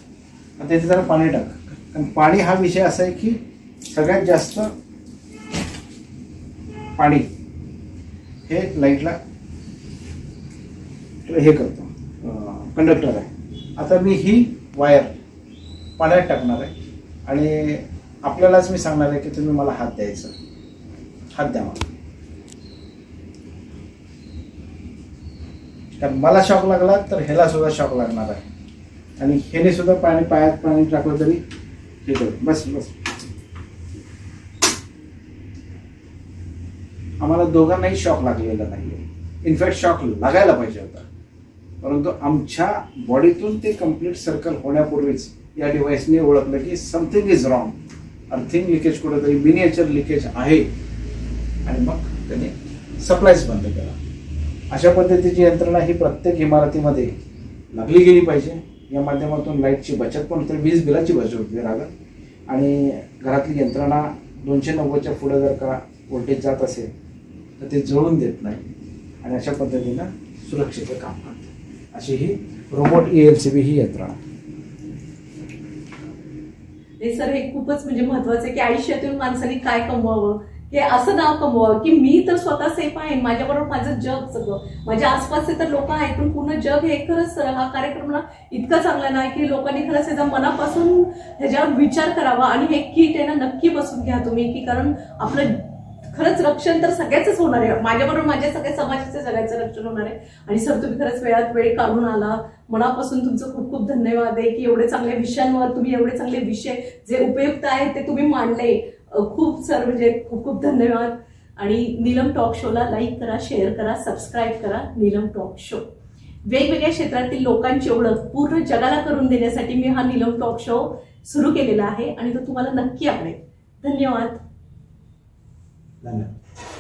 आता तिथे जरा पाणी टाक, कारण पाणी हा विषय असा आहे की सगळ्यात जास्त पाणी हे लाईटला हे करतो, कंडक्टर आहे. आता मी ही वायर पाण्यात टाकणार आहे आणि आपल्यालाच मी सांगणार आहे की तुम्ही मला हात द्यायचा, हात द्या मला. कारण मला शॉक लागला तर ह्याला सुद्धा शॉक लागणार आहे. आणि ह्याने सुद्धा पायात पाणी टाकलं तरी हे करू. बस बस, आम्हाला दोघांनाही शॉक लागलेला नाहीये. इनफॅक्ट शॉक लागायला पाहिजे होता, परंतु आमच्या बॉडीतून ते कम्प्लीट सर्कल होण्यापूर्वीच या डिव्हाइसने ओळखलं की something is wrong, earthing leakage कुठेतरी मिनिएचर लिकेज आहे. आणि मग त्याने सप्लायच बंद केला. अशा पद्धतीची यंत्रणा ही प्रत्येक इमारतीमध्ये लागली गेली पाहिजे. या माध्यमातून लाईटची बचत पण होते, वीज बिलाची बचत होते रागत, आणि घरातली यंत्रणा 290च्या पुढे जर का व्होल्टेज जात असेल तर ते जळून देत नाही आणि अशा पद्धतीनं सुरक्षेचं काम करते. अशी ही रोबोट ELCB ही यंत्रणा. सर हे खूपच म्हणजे महत्वाचं आहे की आयुष्यातून माणसाने काय कमवावं, हे असं नाव कमवावं की मी तर स्वतः सेफ आहे, माझ्याबरोबर माझं जग सगळं, माझ्या आसपासचे तर लोक आहेत पण पूर्ण जग हे. खरंच हा कार्यक्रम ना इतका चांगला नाही की लोकांनी खरंच ह्याचा मनापासून ह्याच्यावर विचार करावा आणि हे किट आहे ना नक्की बसून घ्या तुम्ही, की कारण आपलं खरंच रक्षण तर सगळ्याच होणार आहे, माझ्याबरोबर माझ्या सगळ्या समाजाचं सगळ्याचं रक्षण होणार आहे. आणि सर तुम्ही खरंच वेळात वेळ काढून आला, मनापासून तुमचं खूप खूप धन्यवाद आहे की एवढे चांगल्या विषयांवर तुम्ही एवढे चांगले विषय जे उपयुक्त आहेत ते तुम्ही मांडले. खूप सर म्हणजे खूप खूप धन्यवाद. आणि नीलम टॉक शोला लाईक करा, शेअर करा, सबस्क्राईब करा. नीलम टॉक शो वेगवेगळ्या क्षेत्रातील लोकांची ओळख पूर्ण जगाला करून देण्यासाठी मी हा नीलम टॉक शो सुरू केलेला आहे आणि तो तुम्हाला नक्की आवडेल. धन्यवाद. धन्यवाद.